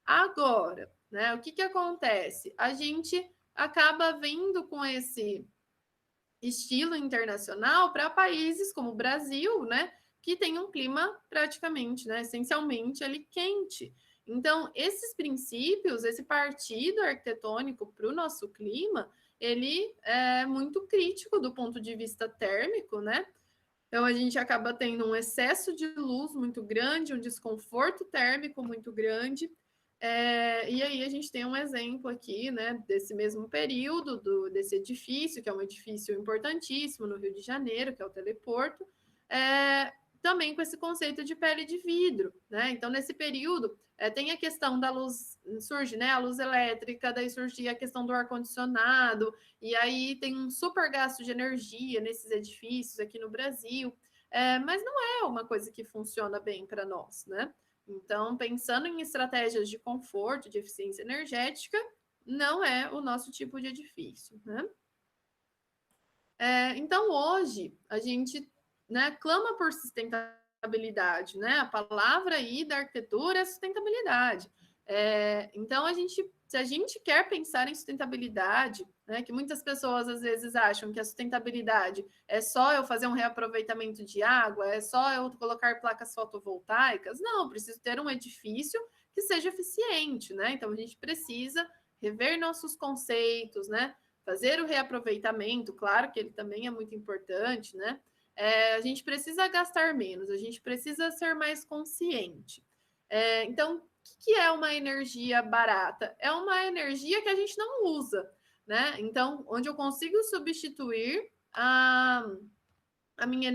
Agora, né, o que acontece? A gente acaba vindo com esse estilo internacional para países como o Brasil, né, que tem um clima praticamente, né, essencialmente ali quente. Então, esses princípios, esse partido arquitetônico para o nosso clima, ele é muito crítico do ponto de vista térmico, né? Então, a gente acaba tendo um excesso de luz muito grande, um desconforto térmico muito grande. E aí a gente tem um exemplo aqui, né, desse mesmo período, desse edifício, que é um edifício importantíssimo no Rio de Janeiro, que é o Teleporto, também com esse conceito de pele de vidro, né? Então, nesse período, tem a questão da luz, surge, né, a luz elétrica, daí surge a questão do ar-condicionado, e aí tem um super gasto de energia nesses edifícios aqui no Brasil, mas não é uma coisa que funciona bem para nós, né? Então, pensando em estratégias de conforto, de eficiência energética, não é o nosso tipo de edifício, né? Então, hoje, a gente, né, clama por sustentabilidade, né? A palavra aí da arquitetura é sustentabilidade. Então, se a gente quer pensar em sustentabilidade, né, que muitas pessoas às vezes acham que a sustentabilidade é só eu fazer um reaproveitamento de água, é só eu colocar placas fotovoltaicas. Não, preciso ter um edifício que seja eficiente, né? Então, a gente precisa rever nossos conceitos, né? Fazer o reaproveitamento, claro que ele também é muito importante, né? A gente precisa gastar menos, a gente precisa ser mais consciente. Então, o que é uma energia barata? É uma energia que a gente não usa, né? Então, onde eu consigo substituir a minha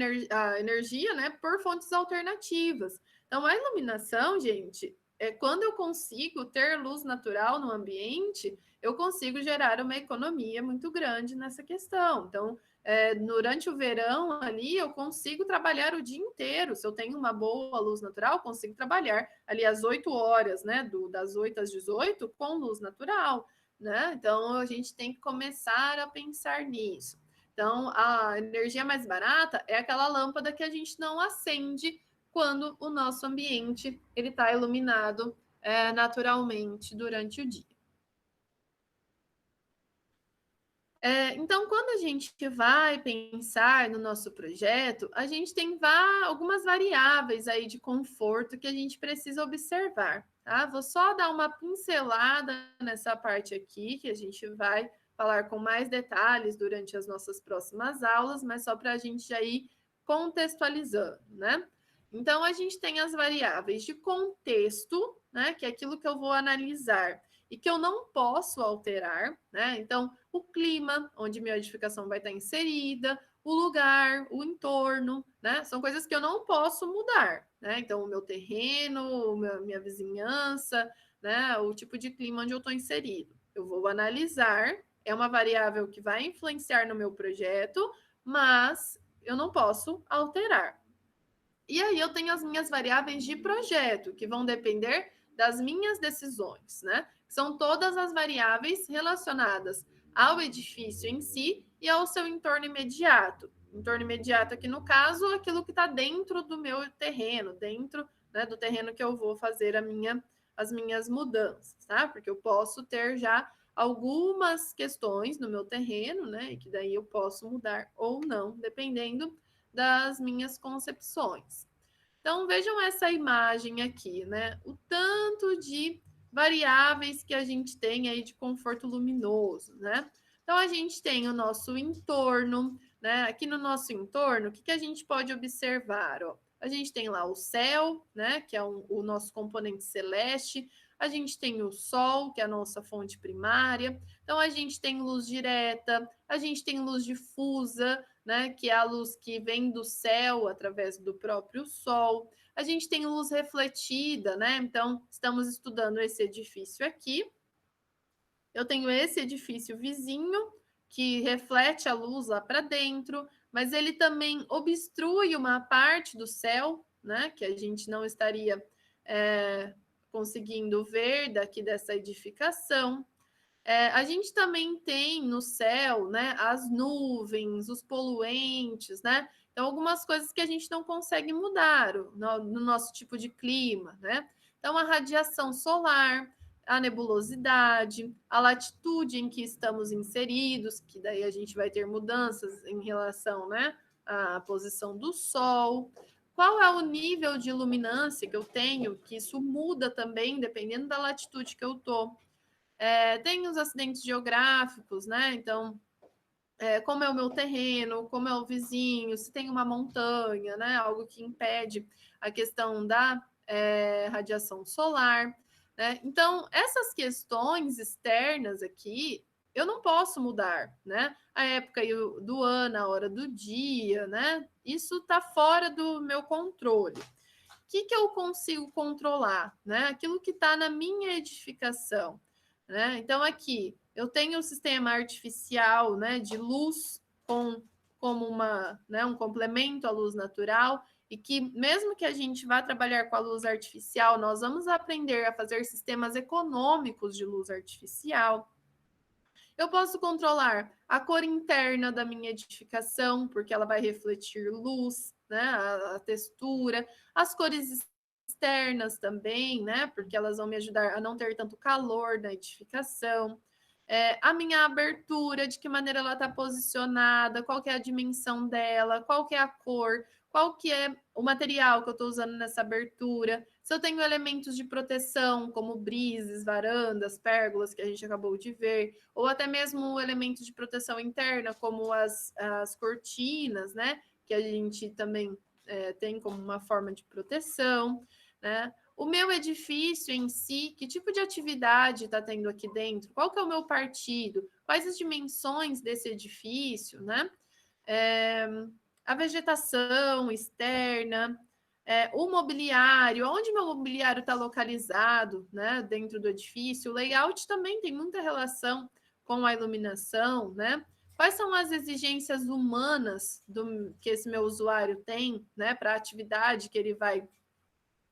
energia, né, por fontes alternativas. Então, a iluminação, gente, quando eu consigo ter luz natural no ambiente, eu consigo gerar uma economia muito grande nessa questão. Então, durante o verão ali, eu consigo trabalhar o dia inteiro. Se eu tenho uma boa luz natural, eu consigo trabalhar ali às 8 horas, né? Das 8 às 18, com luz natural, né? Então, a gente tem que começar a pensar nisso. Então, a energia mais barata é aquela lâmpada que a gente não acende quando o nosso ambiente ele está iluminado naturalmente durante o dia. Então, quando a gente vai pensar no nosso projeto, a gente tem algumas variáveis aí de conforto que a gente precisa observar, tá? Vou só dar uma pincelada nessa parte aqui, que a gente vai falar com mais detalhes durante as nossas próximas aulas, mas só para a gente já ir contextualizando, né? Então, a gente tem as variáveis de contexto, né? Que é aquilo que eu vou analisar e que eu não posso alterar, né? Então, o clima, onde minha edificação vai estar inserida, o lugar, o entorno, né? São coisas que eu não posso mudar, né? Então, o meu terreno, minha vizinhança, né? O tipo de clima onde eu estou inserido. Eu vou analisar, é uma variável que vai influenciar no meu projeto, mas eu não posso alterar. E aí eu tenho as minhas variáveis de projeto, que vão depender das minhas decisões, né? São todas as variáveis relacionadas ao edifício em si e ao seu entorno imediato. Entorno imediato aqui, no caso, aquilo que está dentro do meu terreno, dentro, né, do terreno que eu vou fazer as minhas mudanças, tá? Porque eu posso ter já algumas questões no meu terreno, né? E que daí eu posso mudar ou não, dependendo das minhas concepções. Então, vejam essa imagem aqui, né? O tanto de variáveis que a gente tem aí de conforto luminoso, né? Então, a gente tem o nosso entorno, né? Aqui no nosso entorno, o que a gente pode observar? Ó? A gente tem lá o céu, né? Que é o nosso componente celeste. A gente tem o sol, que é a nossa fonte primária. Então, a gente tem luz direta, a gente tem luz difusa, né, que é a luz que vem do céu através do próprio sol. A gente tem luz refletida, né? Então, estamos estudando esse edifício aqui. Eu tenho esse edifício vizinho, que reflete a luz lá para dentro, mas ele também obstrui uma parte do céu, né? Que a gente não estaria conseguindo ver daqui dessa edificação. A gente também tem no céu, né, as nuvens, os poluentes, né? Então, algumas coisas que a gente não consegue mudar no nosso tipo de clima, né? Então, a radiação solar, a nebulosidade, a latitude em que estamos inseridos, que daí a gente vai ter mudanças em relação, né, à posição do Sol. Qual é o nível de iluminância que eu tenho, que isso muda também, dependendo da latitude que eu estou. Tem os acidentes geográficos, né? Então, como é o meu terreno, como é o vizinho, se tem uma montanha, né? Algo que impede a questão da radiação solar, né? Então, essas questões externas aqui, eu não posso mudar, né? A época do ano, a hora do dia, né? Isso está fora do meu controle. O que eu consigo controlar, né? Aquilo que está na minha edificação, né? Então, aqui, eu tenho o sistema artificial, né, de luz como um complemento à luz natural, e que mesmo que a gente vá trabalhar com a luz artificial, nós vamos aprender a fazer sistemas econômicos de luz artificial. Eu posso controlar a cor interna da minha edificação, porque ela vai refletir luz, né, a textura, as cores externas também, né, porque elas vão me ajudar a não ter tanto calor na edificação. A minha abertura, de que maneira ela está posicionada, qual que é a dimensão dela, qual que é a cor, qual que é o material que eu estou usando nessa abertura, se eu tenho elementos de proteção, como brises, varandas, pérgolas, que a gente acabou de ver, ou até mesmo elementos de proteção interna, como as cortinas, né, que a gente também tem como uma forma de proteção, né? O meu edifício em si, que tipo de atividade está tendo aqui dentro? Qual que é o meu partido? Quais as dimensões desse edifício, né? A vegetação externa, o mobiliário, onde meu mobiliário está localizado, né? Dentro do edifício. O layout também tem muita relação com a iluminação, né? Quais são as exigências humanas que esse meu usuário tem, né? Para a atividade que ele vai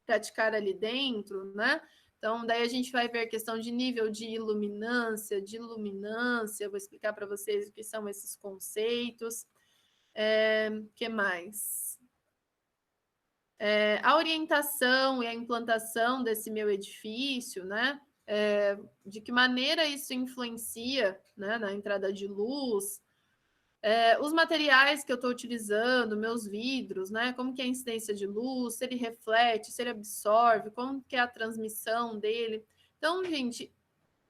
praticar ali dentro, né? Então, daí a gente vai ver a questão de nível de luminância, vou explicar para vocês o que são esses conceitos. Que mais? A orientação e a implantação desse meu edifício, né? De que maneira isso influencia, né, na entrada de luz, os materiais que eu estou utilizando, meus vidros, né? Como que é a incidência de luz, se ele reflete, se ele absorve, como que é a transmissão dele. Então, gente,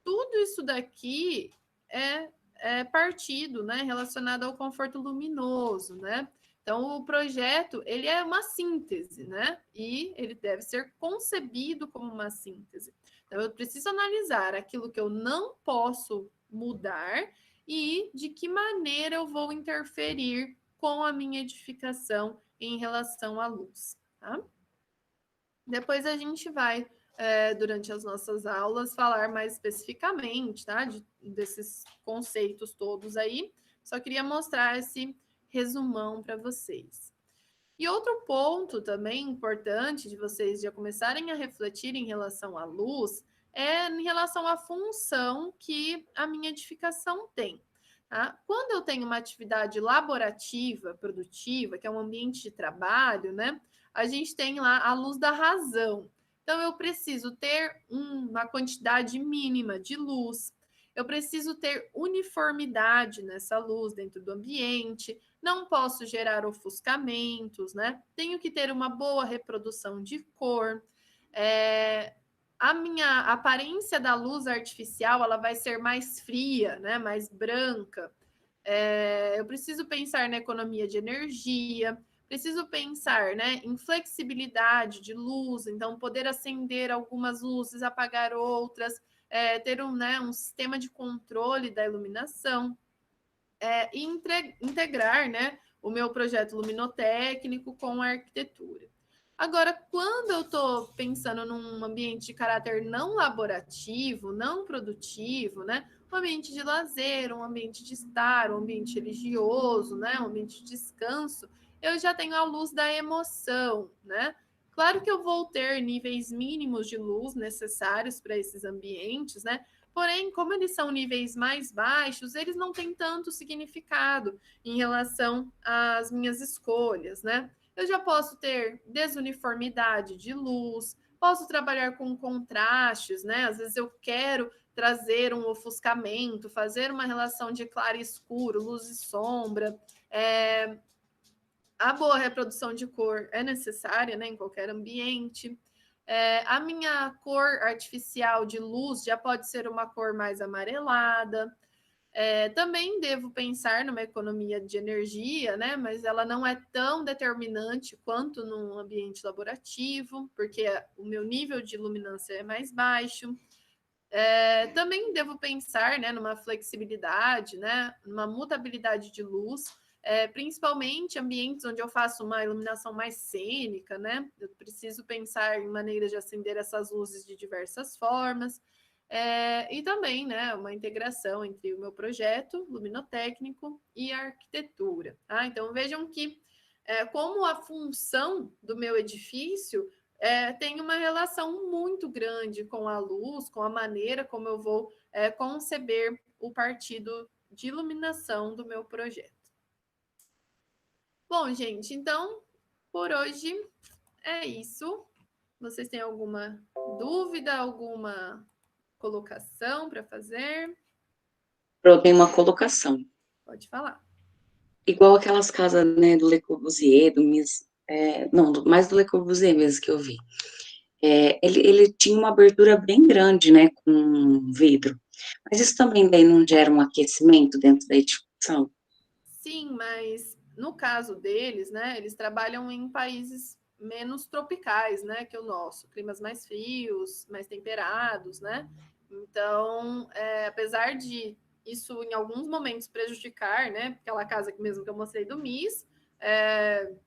tudo isso daqui é partido, né? Relacionado ao conforto luminoso, né? Então, o projeto, ele é uma síntese, né? E ele deve ser concebido como uma síntese. Então, eu preciso analisar aquilo que eu não posso mudar e de que maneira eu vou interferir com a minha edificação em relação à luz, tá? Depois a gente vai, durante as nossas aulas, falar mais especificamente, tá? Desses conceitos todos aí. Só queria mostrar esse resumão para vocês. E outro ponto também importante de vocês já começarem a refletir em relação à luz é em relação à função que a minha edificação tem. Tá? Quando eu tenho uma atividade laborativa, produtiva, que é um ambiente de trabalho, né? A gente tem lá a luz da razão. Então, eu preciso ter uma quantidade mínima de luz, eu preciso ter uniformidade nessa luz dentro do ambiente, não posso gerar ofuscamentos, né? Tenho que ter uma boa reprodução de cor. A minha aparência da luz artificial, ela vai ser mais fria, né? Mais branca. Eu preciso pensar na economia de energia, preciso pensar, né, em flexibilidade de luz, então poder acender algumas luzes, apagar outras, ter um sistema de controle da iluminação, e integrar, né, o meu projeto luminotécnico com a arquitetura. Agora, quando eu estou pensando num ambiente de caráter não laborativo, não produtivo, né, um ambiente de lazer, um ambiente de estar, um ambiente religioso, né, um ambiente de descanso, eu já tenho a luz da emoção, né? Claro que eu vou ter níveis mínimos de luz necessários para esses ambientes, né? Porém, como eles são níveis mais baixos, eles não têm tanto significado em relação às minhas escolhas, né? Eu já posso ter desuniformidade de luz, posso trabalhar com contrastes, né? Às vezes eu quero trazer um ofuscamento, fazer uma relação de claro e escuro, luz e sombra. A boa reprodução de cor é necessária, né, em qualquer ambiente. A minha cor artificial de luz já pode ser uma cor mais amarelada. Também devo pensar numa economia de energia, né? Mas ela não é tão determinante quanto num ambiente laborativo, porque o meu nível de luminância é mais baixo. Também devo pensar, né, numa flexibilidade, né, numa mutabilidade de luz, principalmente ambientes onde eu faço uma iluminação mais cênica, né? Eu preciso pensar em maneiras de acender essas luzes de diversas formas. E também, né, uma integração entre o meu projeto luminotécnico e a arquitetura. Tá? Então, vejam que como a função do meu edifício tem uma relação muito grande com a luz, com a maneira como eu vou conceber o partido de iluminação do meu projeto. Bom, gente, então, por hoje é isso. Vocês têm alguma dúvida, alguma colocação para fazer? Eu tenho uma colocação. Pode falar. Igual aquelas casas, né, do Le Corbusier, mais do Le Corbusier mesmo que eu vi. Ele tinha uma abertura bem grande, né, com vidro. Mas isso também daí não gera um aquecimento dentro da edificação? Sim, mas no caso deles, né, eles trabalham em países menos tropicais, né, que o nosso, climas mais frios, mais temperados, né? Então, apesar de isso em alguns momentos prejudicar, né, aquela casa mesmo que eu mostrei do MIS,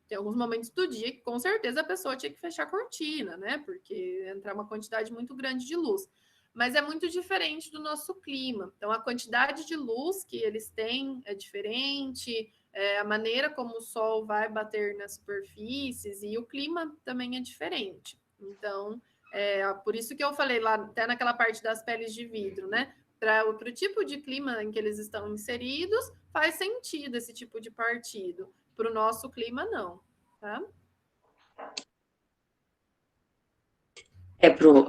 tem alguns momentos do dia que com certeza a pessoa tinha que fechar a cortina, né, porque entrar uma quantidade muito grande de luz. Mas é muito diferente do nosso clima. Então, a quantidade de luz que eles têm é diferente, a maneira como o sol vai bater nas superfícies e o clima também é diferente. Então, por isso que eu falei lá, até naquela parte das peles de vidro, né? Para o tipo de clima em que eles estão inseridos, faz sentido esse tipo de partido. Para o nosso clima, não. Tá?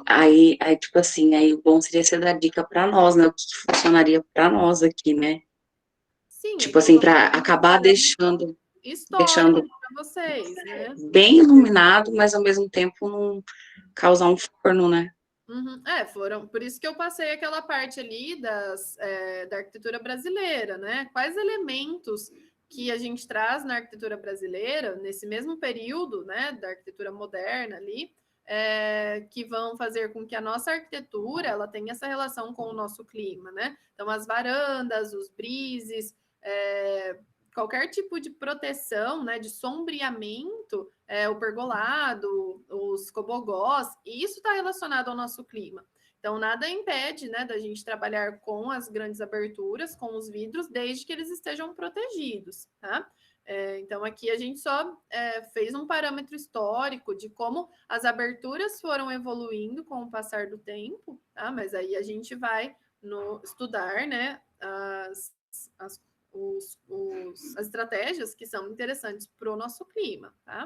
Aí, tipo assim, aí o bom seria você dar dica para nós, né? O que funcionaria para nós aqui, né? Sim, Tipo então assim, vamos para fazer um acabar deixando histórico para vocês, né? bem iluminado, mas ao mesmo tempo não causar um forno, né? Uhum. Foram. Por isso que eu passei aquela parte ali da arquitetura brasileira, né? Quais elementos que a gente traz na arquitetura brasileira, nesse mesmo período, né, da arquitetura moderna ali, que vão fazer com que a nossa arquitetura ela tenha essa relação com o nosso clima, né? Então, as varandas, os brises, qualquer tipo de proteção, né, de sombreamento, o pergolado, os cobogós, e isso está relacionado ao nosso clima. Então, nada impede, né, da gente trabalhar com as grandes aberturas, com os vidros, desde que eles estejam protegidos, tá? Então, aqui a gente só fez um parâmetro histórico de como as aberturas foram evoluindo com o passar do tempo, tá? Mas aí a gente vai estudar, né, as estratégias que são interessantes para o nosso clima, tá?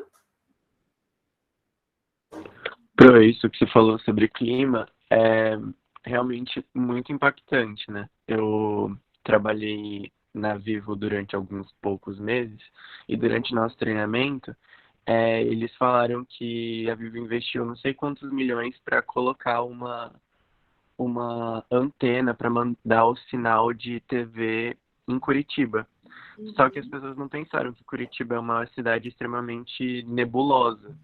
Pro, isso que você falou sobre clima é realmente muito impactante, né? Eu trabalhei na Vivo durante alguns poucos meses e durante nosso treinamento, eles falaram que a Vivo investiu não sei quantos milhões para colocar uma antena para mandar o sinal de TV em Curitiba. Só que as pessoas não pensaram que Curitiba é uma cidade extremamente nebulosa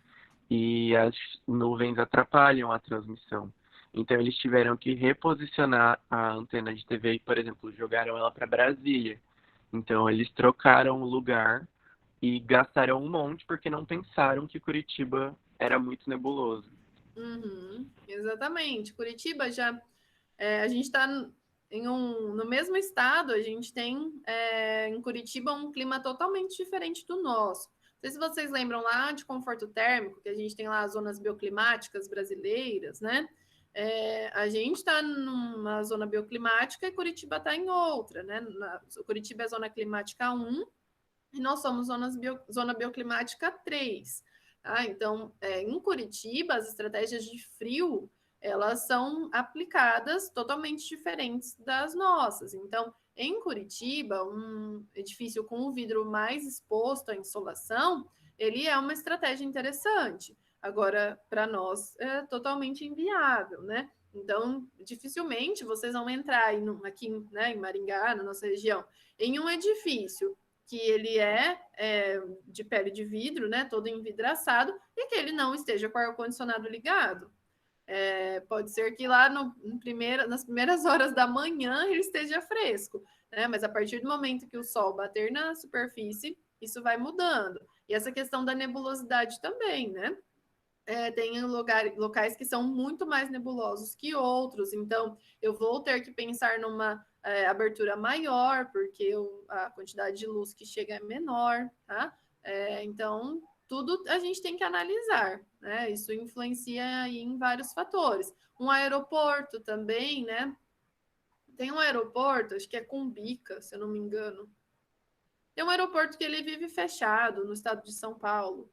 e as nuvens atrapalham a transmissão. Então eles tiveram que reposicionar a antena de TV e, por exemplo, jogaram ela para Brasília. Então eles trocaram o lugar e gastaram um monte porque não pensaram que Curitiba era muito nebuloso. Uhum, exatamente. Curitiba já a gente está no mesmo estado, a gente tem em Curitiba um clima totalmente diferente do nosso. sei se vocês lembram lá de conforto térmico, que a gente tem lá as zonas bioclimáticas brasileiras, né? A gente está numa zona bioclimática e Curitiba está em outra, né? Curitiba é zona climática 1 e nós somos zona bioclimática 3. Tá? Então, em Curitiba, as estratégias de frio, elas são aplicadas totalmente diferentes das nossas. Então, em Curitiba, um edifício com o vidro mais exposto à insolação, ele é uma estratégia interessante. Agora, para nós, é totalmente inviável, né? Então, dificilmente vocês vão entrar aqui, né, em Maringá, na nossa região, em um edifício que ele é de pele de vidro, né, todo envidraçado, e que ele não esteja com o ar-condicionado ligado. Pode ser que lá nas primeiras horas da manhã ele esteja fresco, né? Mas a partir do momento que o sol bater na superfície, isso vai mudando. E essa questão da nebulosidade também, né? Tem locais que são muito mais nebulosos que outros, então eu vou ter que pensar numa abertura maior, porque a quantidade de luz que chega é menor, tá? Então, tudo a gente tem que analisar, né? Isso influencia aí em vários fatores. Um aeroporto também, né? Tem um aeroporto, acho que é Cumbica, se eu não me engano. Tem um aeroporto que ele vive fechado no estado de São Paulo.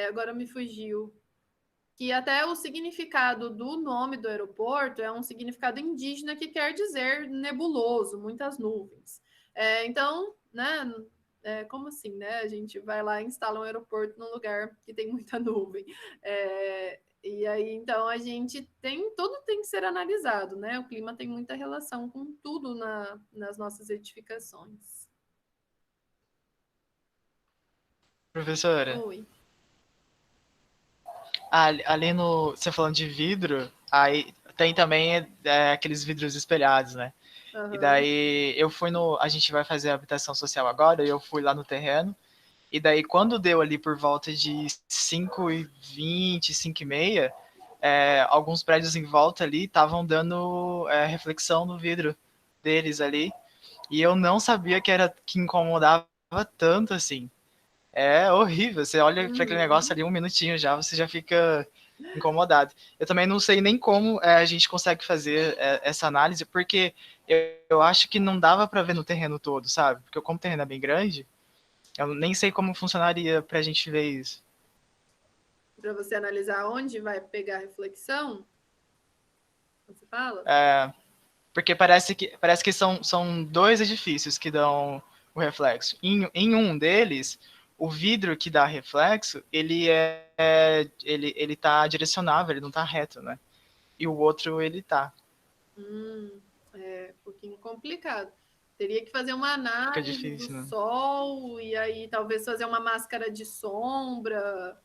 Agora me fugiu. Que até o significado do nome do aeroporto é um significado indígena que quer dizer nebuloso, muitas nuvens. Então, né, como assim, né? A gente vai lá e instala um aeroporto num lugar que tem muita nuvem. E aí, então, tudo tem que ser analisado, né? O clima tem muita relação com tudo nas nossas edificações. Professora, Oi. ali no. Você falando de vidro, aí tem também aqueles vidros espelhados, né? Uhum. E daí eu fui no. A gente vai fazer a habitação social agora, e eu fui lá no terreno. E daí, quando deu ali por volta de 5h20, 5h30, alguns prédios em volta ali estavam dando reflexão no vidro deles ali. E eu não sabia que incomodava tanto assim. É horrível. Você olha para aquele negócio ali um minutinho já, você já fica incomodado. Eu também não sei nem como a gente consegue fazer essa análise, porque eu acho que não dava para ver no terreno todo, sabe? Porque como o terreno é bem grande, eu nem sei como funcionaria para a gente ver isso. Para você analisar onde vai pegar a reflexão, você fala? Porque parece que são dois edifícios que dão o reflexo. Em um deles, o vidro que dá reflexo, ele tá direcionável, ele não tá reto, né? E o outro, ele tá. É um pouquinho complicado. Teria que fazer uma Fica análise difícil, do né? sol e aí talvez fazer uma máscara de sombra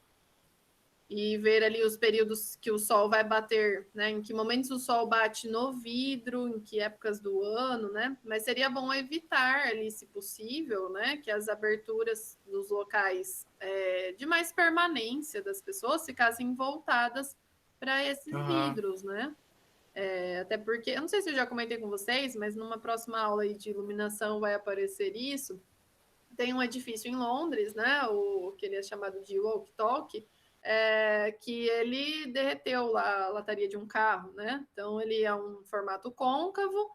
e ver ali os períodos que o sol vai bater, né? Em que momentos o sol bate no vidro, em que épocas do ano, né? Mas seria bom evitar ali, se possível, né? Que as aberturas dos locais de mais permanência das pessoas ficassem voltadas para esses vidros, né? Até porque, eu não sei se eu já comentei com vocês, mas numa próxima aula aí de iluminação vai aparecer isso. Tem um edifício em Londres, né? O que ele é chamado de Walk Talk, que ele derreteu lá a lataria de um carro, né? Então ele é um formato côncavo.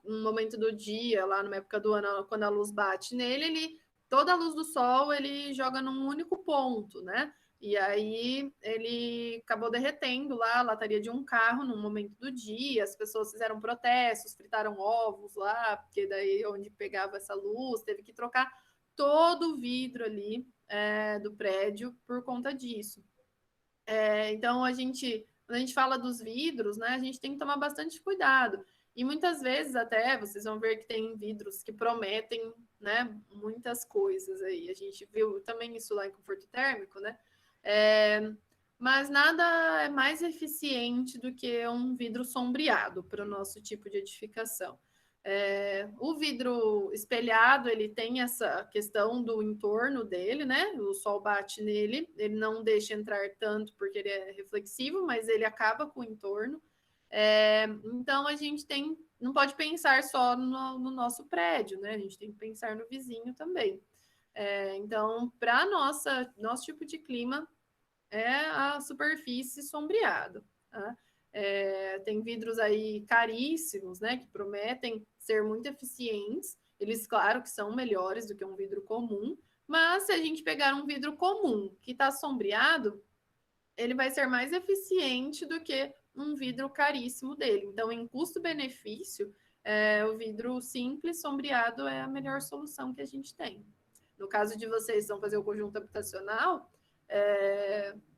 Um momento do dia, lá numa época do ano, quando a luz bate nele, toda a luz do sol ele joga num único ponto, né? E aí ele acabou derretendo lá a lataria de um carro num momento do dia, as pessoas fizeram protestos, fritaram ovos lá, porque daí onde pegava essa luz, teve que trocar todo o vidro ali do prédio por conta disso. Então, quando a gente fala dos vidros, né, a gente tem que tomar bastante cuidado. E muitas vezes até vocês vão ver que tem vidros que prometem, né, muitas coisas aí. A gente viu também isso lá em conforto térmico, né? Mas nada é mais eficiente do que um vidro sombreado para o nosso tipo de edificação. O vidro espelhado, ele tem essa questão do entorno dele, né? O sol bate nele, ele não deixa entrar tanto porque ele é reflexivo, mas ele acaba com o entorno. Então, a gente não pode pensar só no nosso prédio, né? A gente tem que pensar no vizinho também. Então, para nosso tipo de clima, é a superfície sombreado. Tá? Tem vidros aí caríssimos, né, que prometem ser muito eficientes. Eles, claro, que são melhores do que um vidro comum, mas se a gente pegar um vidro comum que está sombreado, ele vai ser mais eficiente do que um vidro caríssimo dele. Então, em custo-benefício, o vidro simples sombreado é a melhor solução que a gente tem. No caso de vocês vão fazer o conjunto habitacional,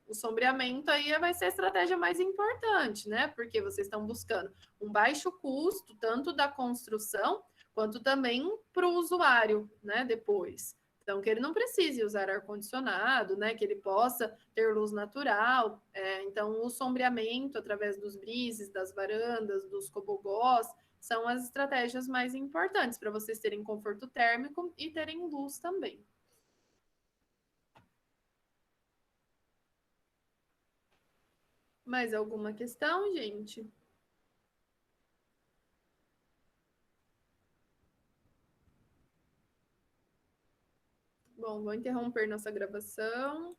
o sombreamento aí vai ser a estratégia mais importante, né? Porque vocês estão buscando um baixo custo, tanto da construção, quanto também para o usuário, né? Depois. Então, que ele não precise usar ar-condicionado, né? Que ele possa ter luz natural. Então, o sombreamento através dos brises, das varandas, dos cobogós, são as estratégias mais importantes para vocês terem conforto térmico e terem luz também. Mais alguma questão, gente? Bom, vou interromper nossa gravação.